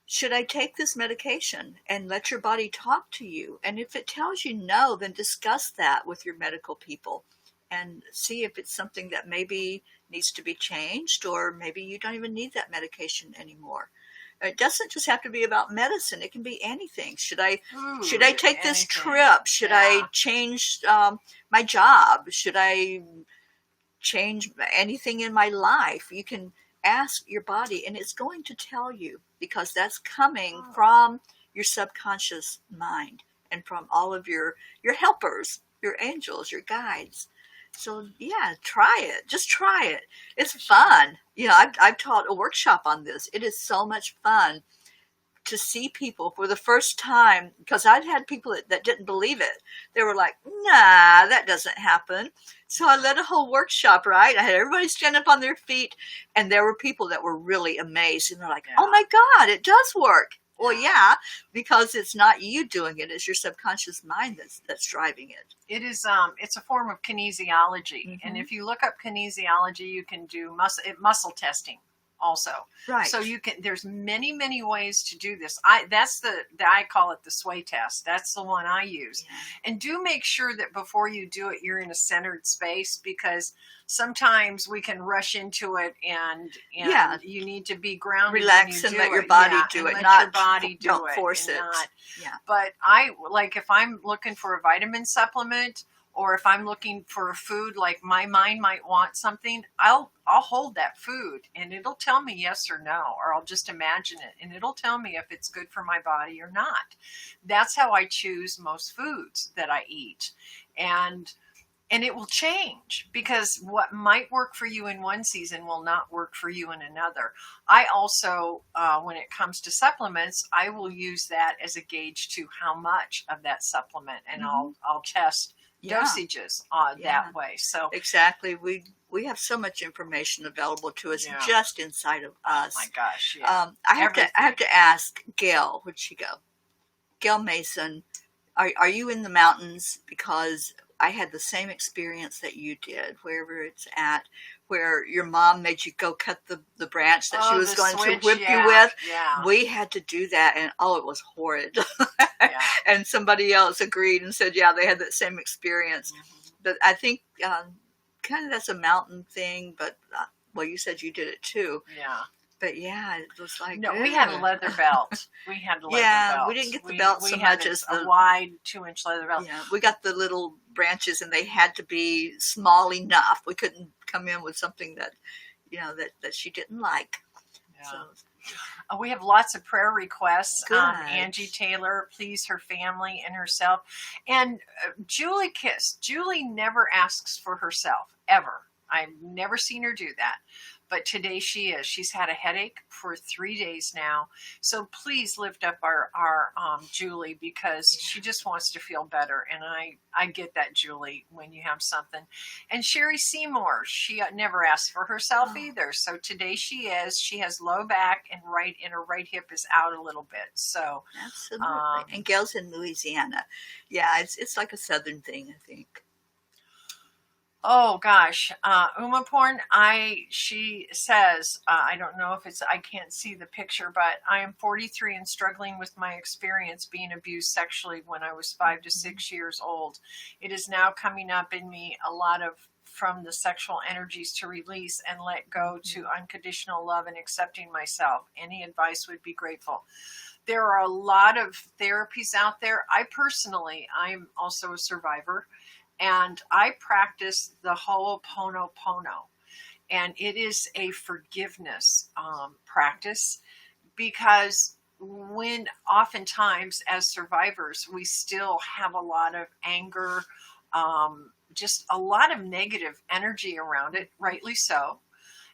should I take this medication? And let your body talk to you. And if it tells you no, then discuss that with your medical people and see if it's something that maybe needs to be changed, or maybe you don't even need that medication anymore. It doesn't just have to be about medicine. It can be anything. Should I take this trip? Should I change my job? Should I change anything in my life? You can ask your body, and it's going to tell you, because that's coming from your subconscious mind and from all of your helpers, your angels, your guides. So yeah, try it. Just try it. It's fun. You know, I've taught a workshop on this. It is so much fun to see people for the first time, because I'd had people that didn't believe it. They were like, nah, that doesn't happen. So I led a whole workshop, right? I had everybody stand up on their feet, and there were people that were really amazed. And they're like, oh my God, it does work. Well, yeah, because it's not you doing it. It's your subconscious mind that's driving it. It is, it's a form of kinesiology. Mm-hmm. And if you look up kinesiology, you can do muscle testing also. Right. So you can, there's many, many ways to do this. I call it the sway test. That's the one I use. Yeah. And do make sure that before you do it, you're in a centered space, because sometimes we can rush into it and you need to be grounded. Relax and let your body do it. Not your body do don't it. Force it. But if I'm looking for a vitamin supplement, or if I'm looking for a food, like my mind might want something, I'll hold that food and it'll tell me yes or no, or I'll just imagine it and it'll tell me if it's good for my body or not. That's how I choose most foods that I eat. And it will change, because what might work for you in one season will not work for you in another. I also, when it comes to supplements, I will use that as a gauge to how much of that supplement, and I'll test dosages that way. So exactly, we have so much information available to us just inside of us. Oh my gosh! Yeah. I have to ask Gail. Where'd she go? Gail Mason, are you in the mountains? Because I had the same experience that you did, wherever it's at, where your mom made you go cut the branch that she was going to whip you with. Yeah. We had to do that, and it was horrid. And somebody else agreed and said, yeah, they had that same experience. Mm-hmm. But I think kind of that's a mountain thing, but you said you did it too. Yeah. But yeah, it was like, no, we had a leather belt. We didn't get the belt so much as a wide 2-inch leather belt. Yeah, we got the little branches, and they had to be small enough. We couldn't come in with something that, that she didn't like. Yeah. So, we have lots of prayer requests. Good. Angie Taylor, please her family and herself. And Julie Kiss. Julie never asks for herself, ever. I've never seen her do that. But today she is. She's had a headache for 3 days now. So please lift up our Julie, because she just wants to feel better. And I get that, Julie, when you have something. And Sherry Seymour, she never asks for herself either. So today she is. She has low back, and her right hip is out a little bit. So absolutely. And Gail's in Louisiana. Yeah, it's like a southern thing, I think. Oh gosh, Uma Porn, she says, I don't know if I can't see the picture, but I am 43 and struggling with my experience being abused sexually when I was 5 to 6 years old. It is now coming up in me a lot from the sexual energies to release and let go to unconditional love and accepting myself. Any advice would be grateful. There are a lot of therapies out there. I'm also a survivor. And I practice the Ho'oponopono, and it is a forgiveness practice, because when oftentimes as survivors we still have a lot of anger, just a lot of negative energy around it, rightly so.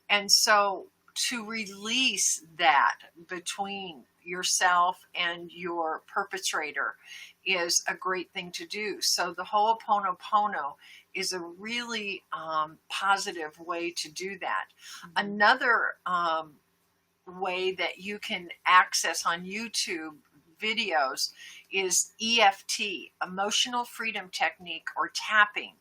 And so to release that between yourself and your perpetrator is a great thing to do. So the Ho'oponopono is a really positive way to do that. Another way that you can access on YouTube videos is EFT, Emotional Freedom Technique, or tapping.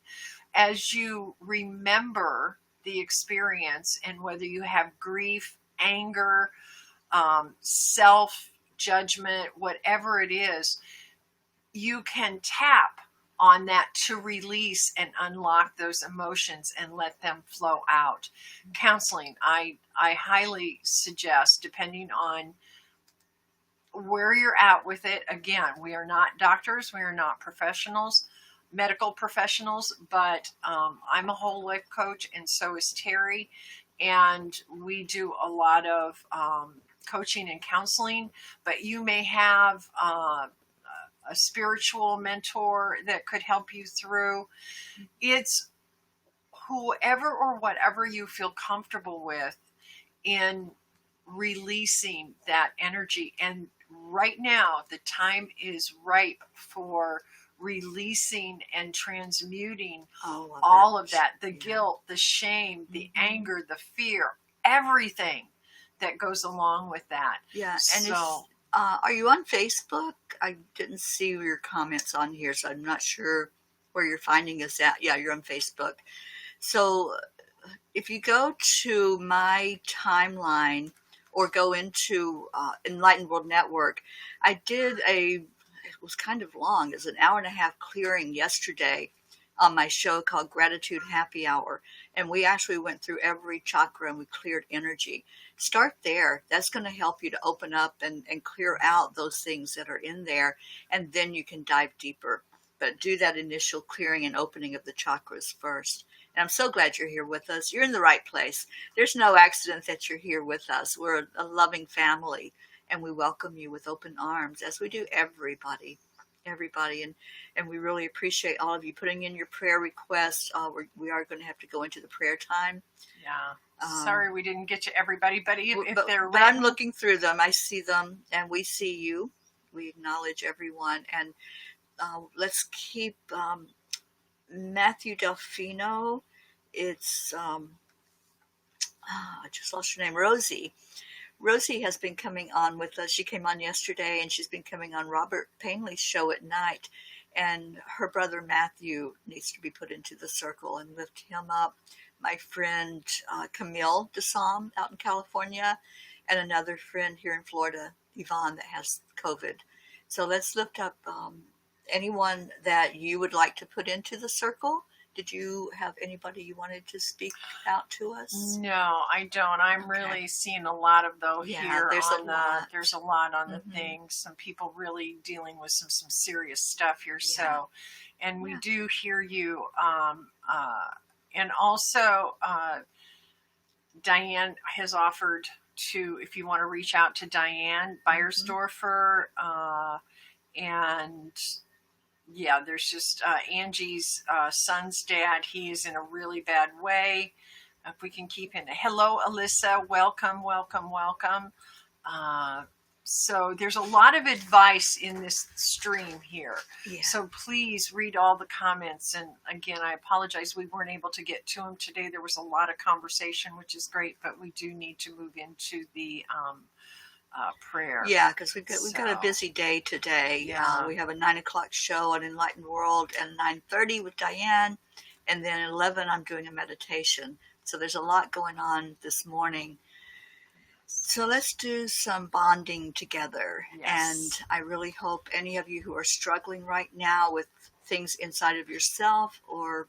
As you remember the experience, and whether you have grief, anger, self-judgment, whatever it is, you can tap on that to release and unlock those emotions and let them flow out. Counseling, I highly suggest, depending on where you're at with it. Again, we are not doctors, we are not professionals, medical professionals, but I'm a whole life coach, and so is Teri, and we do a lot of coaching and counseling. But you may have a spiritual mentor that could help you through. It's whoever or whatever you feel comfortable with in releasing that energy. And right now, the time is ripe for releasing and transmuting all of that. The guilt, the shame, the anger, the fear, everything that goes along with that. Yeah. And so, are you on Facebook? I didn't see your comments on here, so I'm not sure where you're finding us at. Yeah, you're on Facebook. So if you go to my timeline or go into Enlightened World Network, I did it was kind of long. It was an hour and a half clearing yesterday on my show called Gratitude Happy Hour. And we actually went through every chakra and we cleared energy. Start there. That's going to help you to open up and clear out those things that are in there. And then you can dive deeper. But do that initial clearing and opening of the chakras first. And I'm so glad you're here with us. You're in the right place. There's no accident that you're here with us. We're a loving family, and we welcome you with open arms, as we do everybody. And we really appreciate all of you putting in your prayer requests. We are going to have to go into the prayer time. Yeah. Sorry we didn't get to everybody, but but I'm looking through them. I see them, and we see you. We acknowledge everyone. And let's keep Matthew Delfino. It's I just lost her name. Rosie has been coming on with us. She came on yesterday, and she's been coming on Robert Painley's show at night. And her brother Matthew needs to be put into the circle and lift him up. My friend Camille DeSom out in California, and another friend here in Florida, Yvonne, that has COVID. So let's lift up anyone that you would like to put into the circle. Did you have anybody you wanted to speak out to us? No, I don't. I'm really seeing a lot of those here. There's a lot on the thing. Some people really dealing with some serious stuff here. Yeah. So, and we do hear you. And also, Diane has offered to, if you want to reach out to Diane Beiersdorfer, and yeah, there's just Angie's son's dad. He is in a really bad way. If we can keep him. Hello, Alyssa. Welcome. So there's a lot of advice in this stream here. Yeah. So please read all the comments. And again, I apologize we weren't able to get to them today. There was a lot of conversation, which is great, but we do need to move into the prayer. Yeah, because we've got a busy day today. Yeah. We have a 9 o'clock show on Enlightened World, and 9:30 with Diane, and then at 11 I'm doing a meditation. So there's a lot going on this morning. So let's do some bonding together. Yes. And I really hope any of you who are struggling right now with things inside of yourself or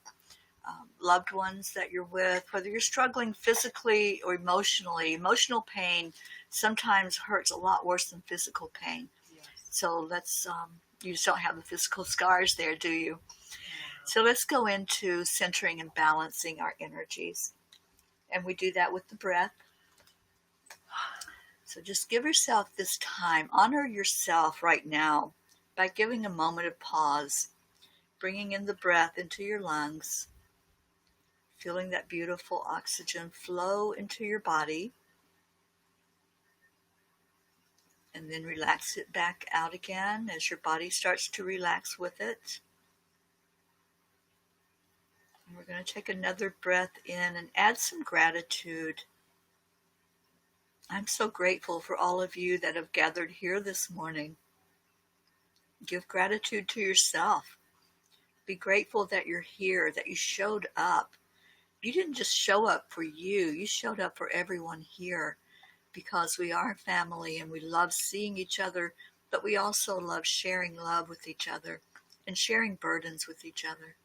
loved ones that you're with, whether you're struggling physically or emotionally, emotional pain sometimes hurts a lot worse than physical pain. Yes. So let's, you just don't have the physical scars there, do you? Yeah. So let's go into centering and balancing our energies. And we do that with the breath. So just give yourself this time. Honor yourself right now by giving a moment of pause, bringing in the breath into your lungs, feeling that beautiful oxygen flow into your body, And then relax it back out again as your body starts to relax with it. And we're going to take another breath in and add some gratitude. I'm so grateful for all of you that have gathered here this morning. Give gratitude to yourself. Be grateful that you're here, that you showed up. You didn't just show up for you, you showed up for everyone here, because we are family and we love seeing each other, but we also love sharing love with each other and sharing burdens with each other.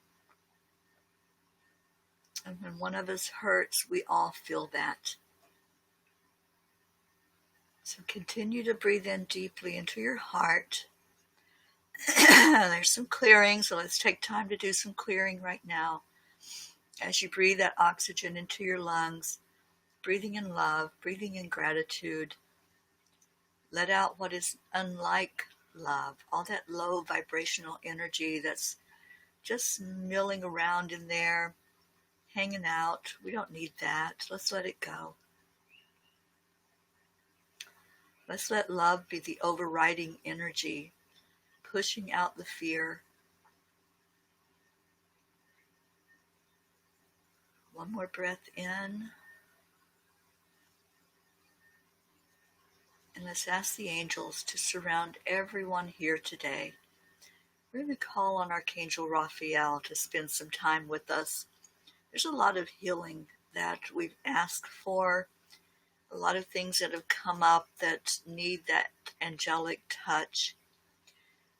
And when one of us hurts, we all feel that. So continue to breathe in deeply into your heart. There's some clearing, so let's take time to do some clearing right now. As you breathe that oxygen into your lungs, breathing in love, breathing in gratitude, let out what is unlike love, all that low vibrational energy that's just milling around in there, hanging out. We don't need that. Let's let it go. Let's let love be the overriding energy, pushing out the fear. One more breath in. And let's ask the angels to surround everyone here today. We're going to call on Archangel Raphael to spend some time with us. There's a lot of healing that we've asked for, a lot of things that have come up that need that angelic touch.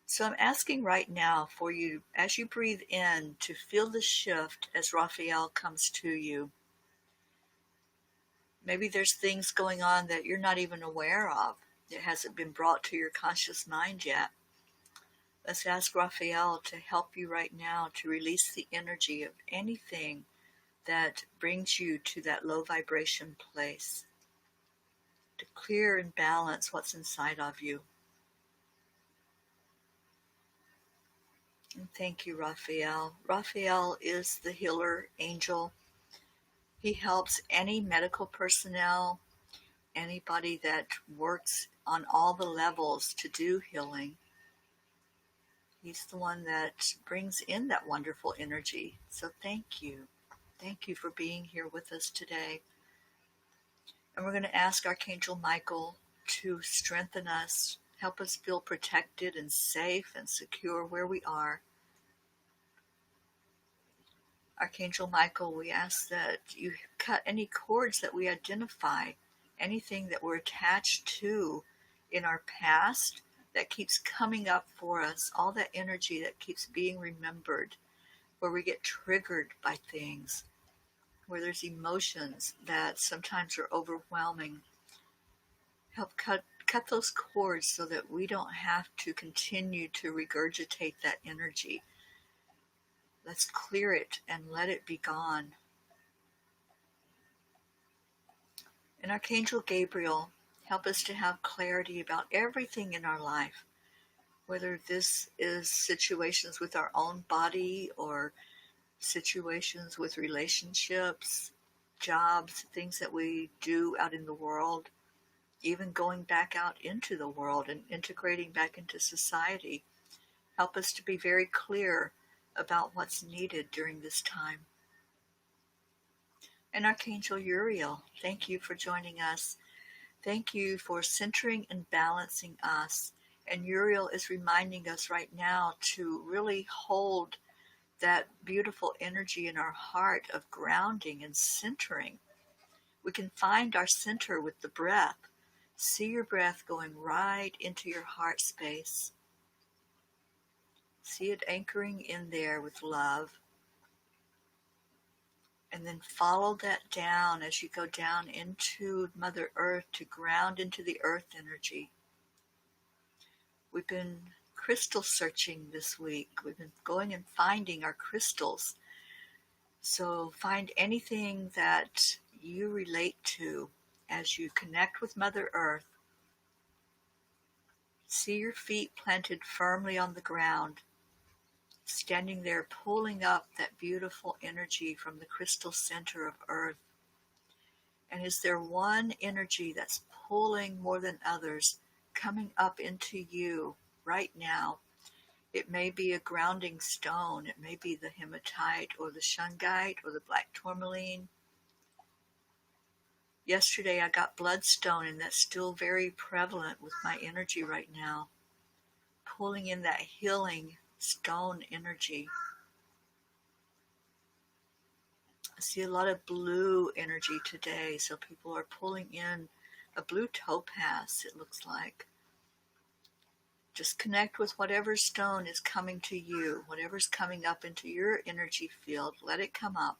So I'm asking right now for you, as you breathe in, to feel the shift as Raphael comes to you. Maybe there's things going on that you're not even aware of. It hasn't been brought to your conscious mind yet. Let's ask Raphael to help you right now to release the energy of anything that brings you to that low vibration place, to clear and balance what's inside of you. And thank you, Raphael. Raphael is the healer angel. He helps any medical personnel, anybody that works on all the levels to do healing. He's the one that brings in that wonderful energy. So thank you. Thank you for being here with us today. And we're going to ask Archangel Michael to strengthen us, help us feel protected and safe and secure where we are. Archangel Michael, we ask that you cut any cords that we identify, anything that we're attached to in our past that keeps coming up for us, all that energy that keeps being remembered, where we get triggered by things, where there's emotions that sometimes are overwhelming. Help cut those cords so that we don't have to continue to regurgitate that energy. Let's clear it and let it be gone. And Archangel Gabriel, help us to have clarity about everything in our life, whether this is situations with our own body or situations with relationships, jobs, things that we do out in the world, even going back out into the world and integrating back into society. Help us to be very clear about what's needed during this time. And Archangel Uriel, thank you for joining us. Thank you for centering and balancing us. And Uriel is reminding us right now to really hold that beautiful energy in our heart of grounding and centering. We can find our center with the breath. See your breath going right into your heart space. See it anchoring in there with love. And then follow that down as you go down into Mother Earth to ground into the earth energy. We've been crystal searching this week. We've been going and finding our crystals. So find anything that you relate to as you connect with Mother Earth. See your feet planted firmly on the ground, standing there pulling up that beautiful energy from the crystal center of Earth. And is there one energy that's pulling more than others? coming up into you right now. It may be a grounding stone. It may be the hematite or the shungite or the black tourmaline. Yesterday I got bloodstone, and that's still very prevalent with my energy right now. Pulling in that healing stone energy. I see a lot of blue energy today, so people are pulling in a blue topaz, it looks like. Just connect with whatever stone is coming to you, whatever's coming up into your energy field, let it come up.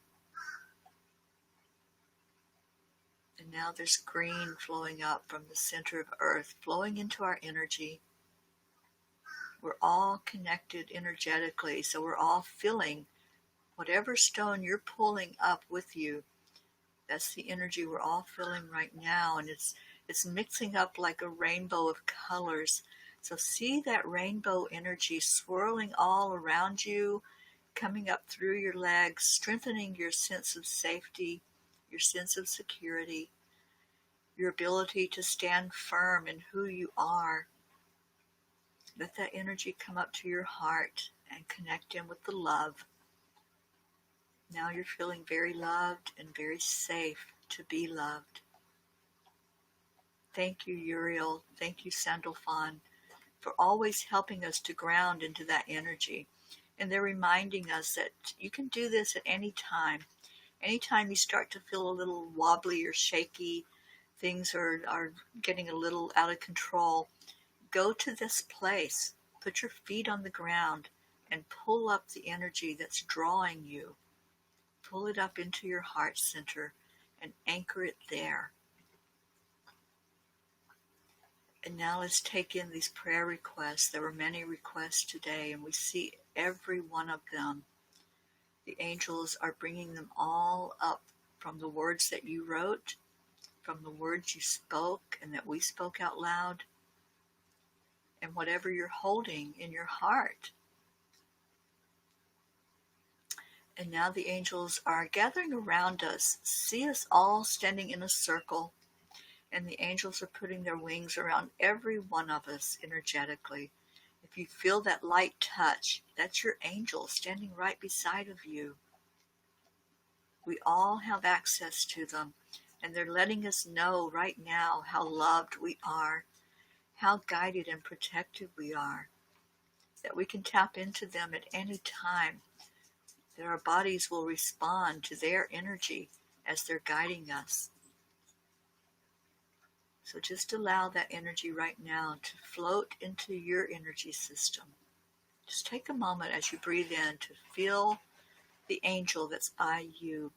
And now there's green flowing up from the center of Earth, flowing into our energy. We're all connected energetically, so we're all feeling whatever stone you're pulling up with you. That's the energy we're all feeling right now, and it's mixing up like a rainbow of colors. So see that rainbow energy swirling all around you, coming up through your legs, strengthening your sense of safety, your sense of security, your ability to stand firm in who you are. Let that energy come up to your heart and connect in with the love. Now you're feeling very loved and very safe to be loved. Thank you, Jeryl. Thank you, Sandalphon, for always helping us to ground into that energy. And they're reminding us that you can do this at any time. Anytime you start to feel a little wobbly or shaky, things are getting a little out of control, go to this place, put your feet on the ground, and pull up the energy that's drawing you. Pull it up into your heart center and anchor it there. And now let's take in these prayer requests. There were many requests today, and we see every one of them. The angels are bringing them all up from the words that you wrote, from the words you spoke and that we spoke out loud, and whatever you're holding in your heart. And now the angels are gathering around us. See us all standing in a circle, and the angels are putting their wings around every one of us energetically. If you feel that light touch, that's your angel standing right beside of you. We all have access to them, and they're letting us know right now how loved we are, how guided and protected we are, that we can tap into them at any time, that our bodies will respond to their energy as they're guiding us. So just allow that energy right now to float into your energy system. Just take a moment as you breathe in to feel the angel that's by you.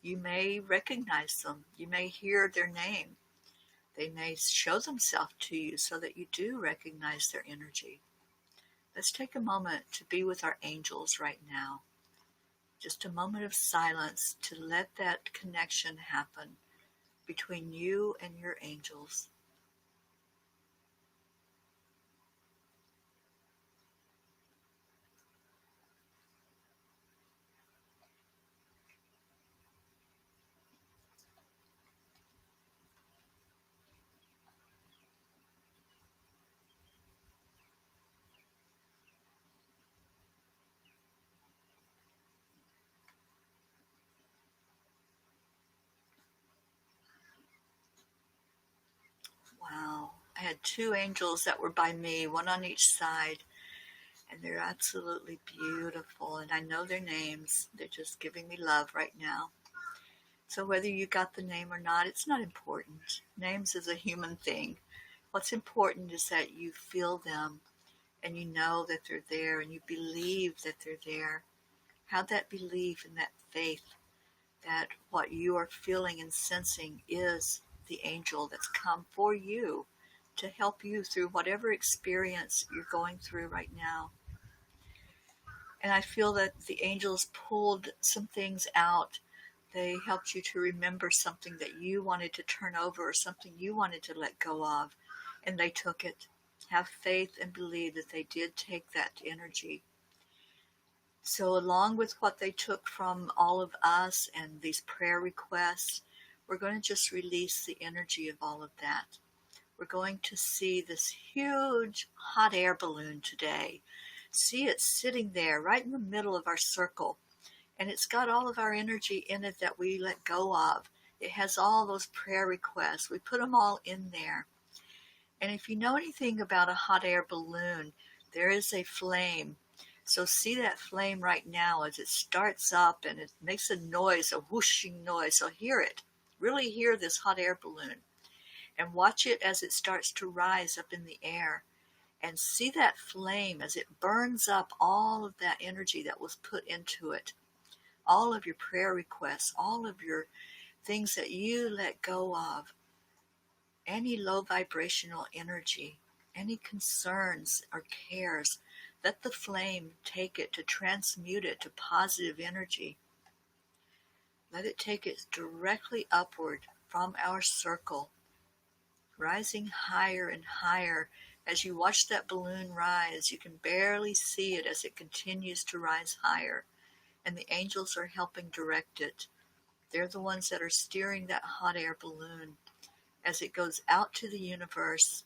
You may recognize them. You may hear their name. They may show themselves to you so that you do recognize their energy. Let's take a moment to be with our angels right now. Just a moment of silence to let that connection happen between you and your angels. Wow. I had two angels that were by me, one on each side, and they're absolutely beautiful, and I know their names. They're just giving me love right now. So whether you got the name or not, it's not important. Names is a human thing. What's important is that you feel them, and you know that they're there, and you believe that they're there. Have that belief and that faith that what you are feeling and sensing is the angel that's come for you to help you through whatever experience you're going through right now. And I feel that the angels pulled some things out. They helped you to remember something that you wanted to turn over or something you wanted to let go of, and they took it. Have faith and believe that they did take that energy. So along with what they took from all of us and these prayer requests, we're going to just release the energy of all of that. we're going to see this huge hot air balloon today. See it sitting there right in the middle of our circle. And it's got all of our energy in it that we let go of. It has all those prayer requests. We put them all in there. And if you know anything about a hot air balloon, there is a flame. So see that flame right now as it starts up and it makes a noise, a whooshing noise. So hear it. Really hear this hot air balloon. And watch it as it starts to rise up in the air. And see that flame as it burns up all of that energy that was put into it. All of your prayer requests, all of your things that you let go of, any low vibrational energy, any concerns or cares, let the flame take it to transmute it to positive energy. Let it take it directly upward from our circle, rising higher and higher. As you watch that balloon rise, you can barely see it as it continues to rise higher. And the angels are helping direct it. They're the ones that are steering that hot air balloon as it goes out to the universe,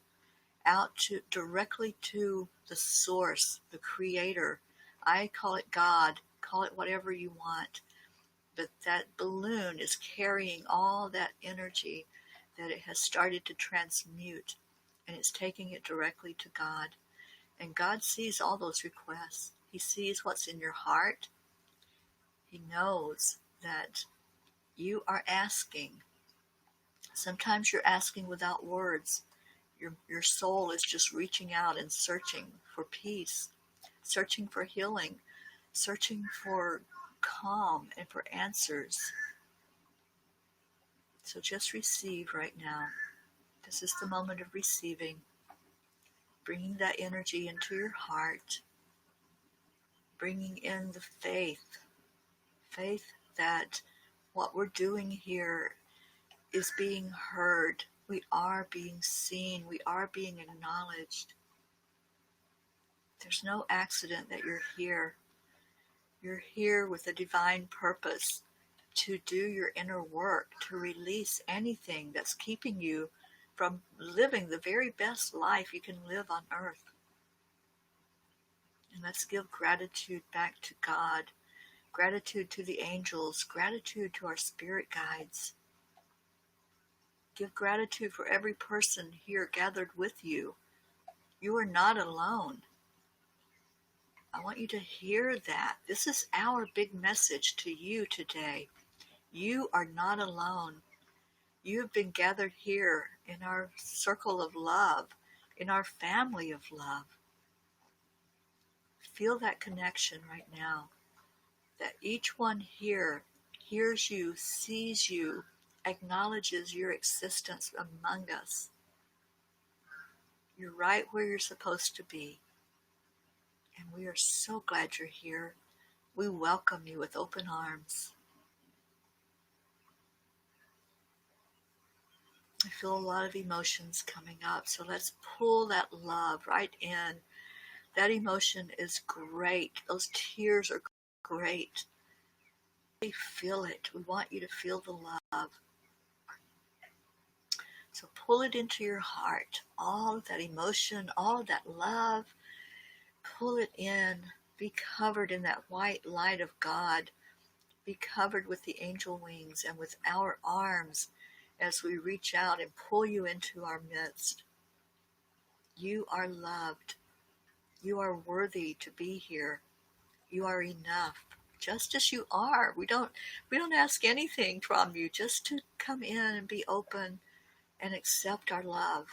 out to directly to the source, the creator. I call it God, call it whatever you want. But that balloon is carrying all that energy that it has started to transmute, and it's taking it directly to God. And God sees all those requests. He sees what's in your heart. He knows that you are asking. Sometimes you're asking without words. Your soul is just reaching out and searching for peace, searching for healing, searching for calm and for answers. So just receive right now. This is the moment of receiving, bringing that energy into your heart, bringing in the faith that what we're doing here is being heard. We are being seen. We are being acknowledged. There's no accident that you're here. You're here with a divine purpose to do your inner work, to release anything that's keeping you from living the very best life you can live on earth. And let's give gratitude back to God, gratitude to the angels, gratitude to our spirit guides. Give gratitude for every person here gathered with you. You are not alone. I want you to hear that. This is our big message to you today. You are not alone. You have been gathered here in our circle of love, in our family of love. Feel that connection right now, that each one here hears you, sees you, acknowledges your existence among us. You're right where you're supposed to be. And we are so glad you're here. We welcome you with open arms. I feel a lot of emotions coming up, so let's pull that love right in. That emotion is great. Those tears are great. We feel it. We want you to feel the love. So pull it into your heart. All of that emotion, all of that love, pull it in. Be covered in that white light of God. Be covered with the angel wings and with our arms as we reach out and pull you into our midst. You are loved. You are worthy to be here. You are enough, just as you are. We don't ask anything from you, just to come in and be open and accept our love.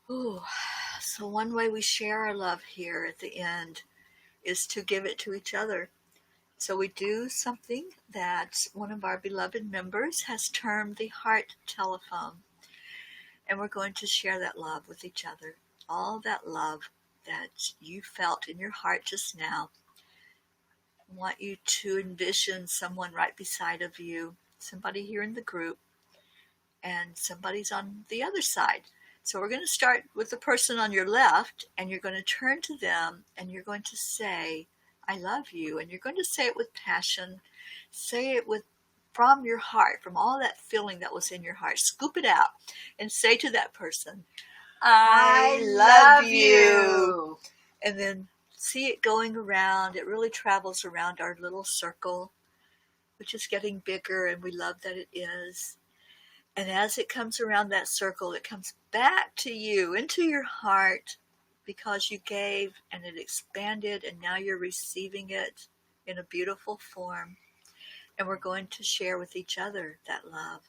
Ooh. So one way we share our love here at the end is to give it to each other. So we do something that one of our beloved members has termed the heart telephone. And we're going to share that love with each other. All that love that you felt in your heart just now. I want you to envision someone right beside of you, somebody here in the group, and somebody's on the other side. So we're going to start with the person on your left, and you're going to turn to them, and you're going to say, I love you. And you're going to say it with passion. Say it with from your heart, from all that feeling that was in your heart, scoop it out and say to that person, I love you. And then see it going around. It really travels around our little circle, which is getting bigger, and we love that it is. And as it comes around that circle, it comes back to you, into your heart, because you gave and it expanded, and now you're receiving it in a beautiful form. And we're going to share with each other that love.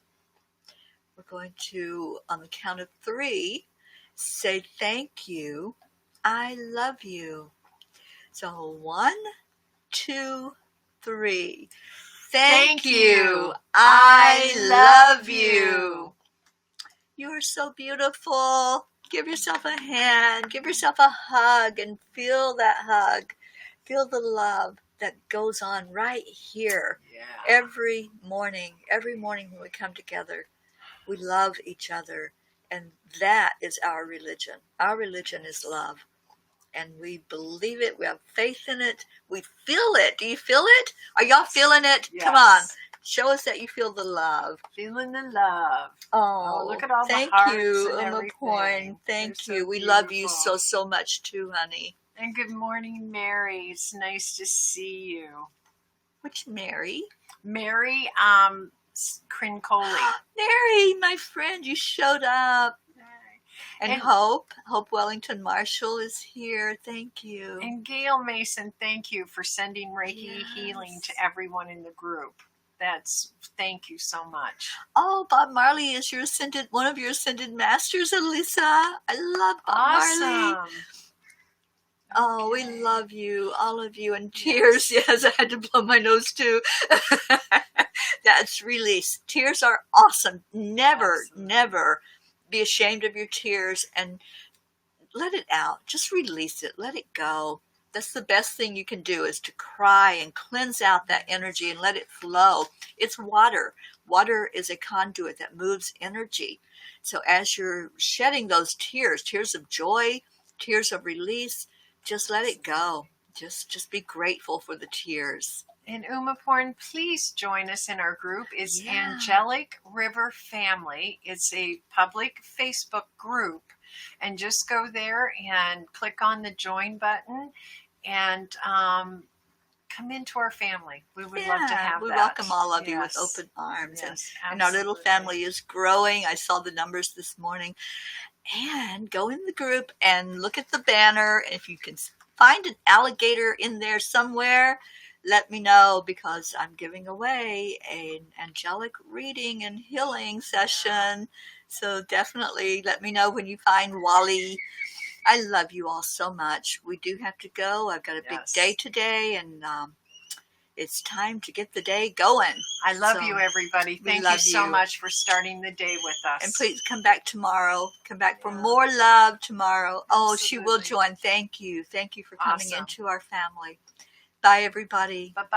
We're going to, on the count of 3, say thank you, I love you. So 1, 2, 3. Thank you, I love you. You are so beautiful. Give yourself a hand, give yourself a hug, and feel that hug. Feel the love that goes on right here. Every morning when we come together, we love each other. And that is our religion. Our religion is love. And we believe it. We have faith in it. We feel it. Do you feel it? Are y'all feeling it? Yes. Come on. Show us that you feel the love. Feeling the love. Oh, look at all the hearts you, and Uma everything. Point. Thank so you. We beautiful. love you so much too, honey. And good morning, Mary. It's nice to see you. Which Mary? Mary Crincoli. Mary, my friend, you showed up. And Hope Wellington Marshall is here. Thank you. And Gail Mason, thank you for sending Reiki healing to everyone in the group. Thank you so much. Oh, Bob Marley is one of your ascended masters, Elisa. I love Bob Marley. Oh, we love you, all of you. And tears, yes, I had to blow my nose too. That's release. Tears are awesome. Never be ashamed of your tears and let it out. Just release it. Let it go. That's the best thing you can do, is to cry and cleanse out that energy and let it flow. It's water. Water is a conduit that moves energy. So as you're shedding those tears of joy, tears of release, just let it go. Just be grateful for the tears. And Uma Porn, please join us in our group. It's Angelic River Family. It's a public Facebook group. And just go there and click on the join button and come into our family. We would love to have that. We welcome all of you with open arms. And our little family is growing. I saw the numbers this morning. And go in the group and look at the banner. If you can find an alligator in there somewhere, let me know, because I'm giving away an angelic reading and healing session. So definitely let me know when you find Wally. I love you all so much. We do have to go. I've got a big day today, and it's time to get the day going. I love you, everybody. Thank you so much for starting the day with us. And please come back tomorrow. Come back for more love tomorrow. Oh, she will join. Thank you. Thank you for coming into our family. Bye, everybody. Bye-bye.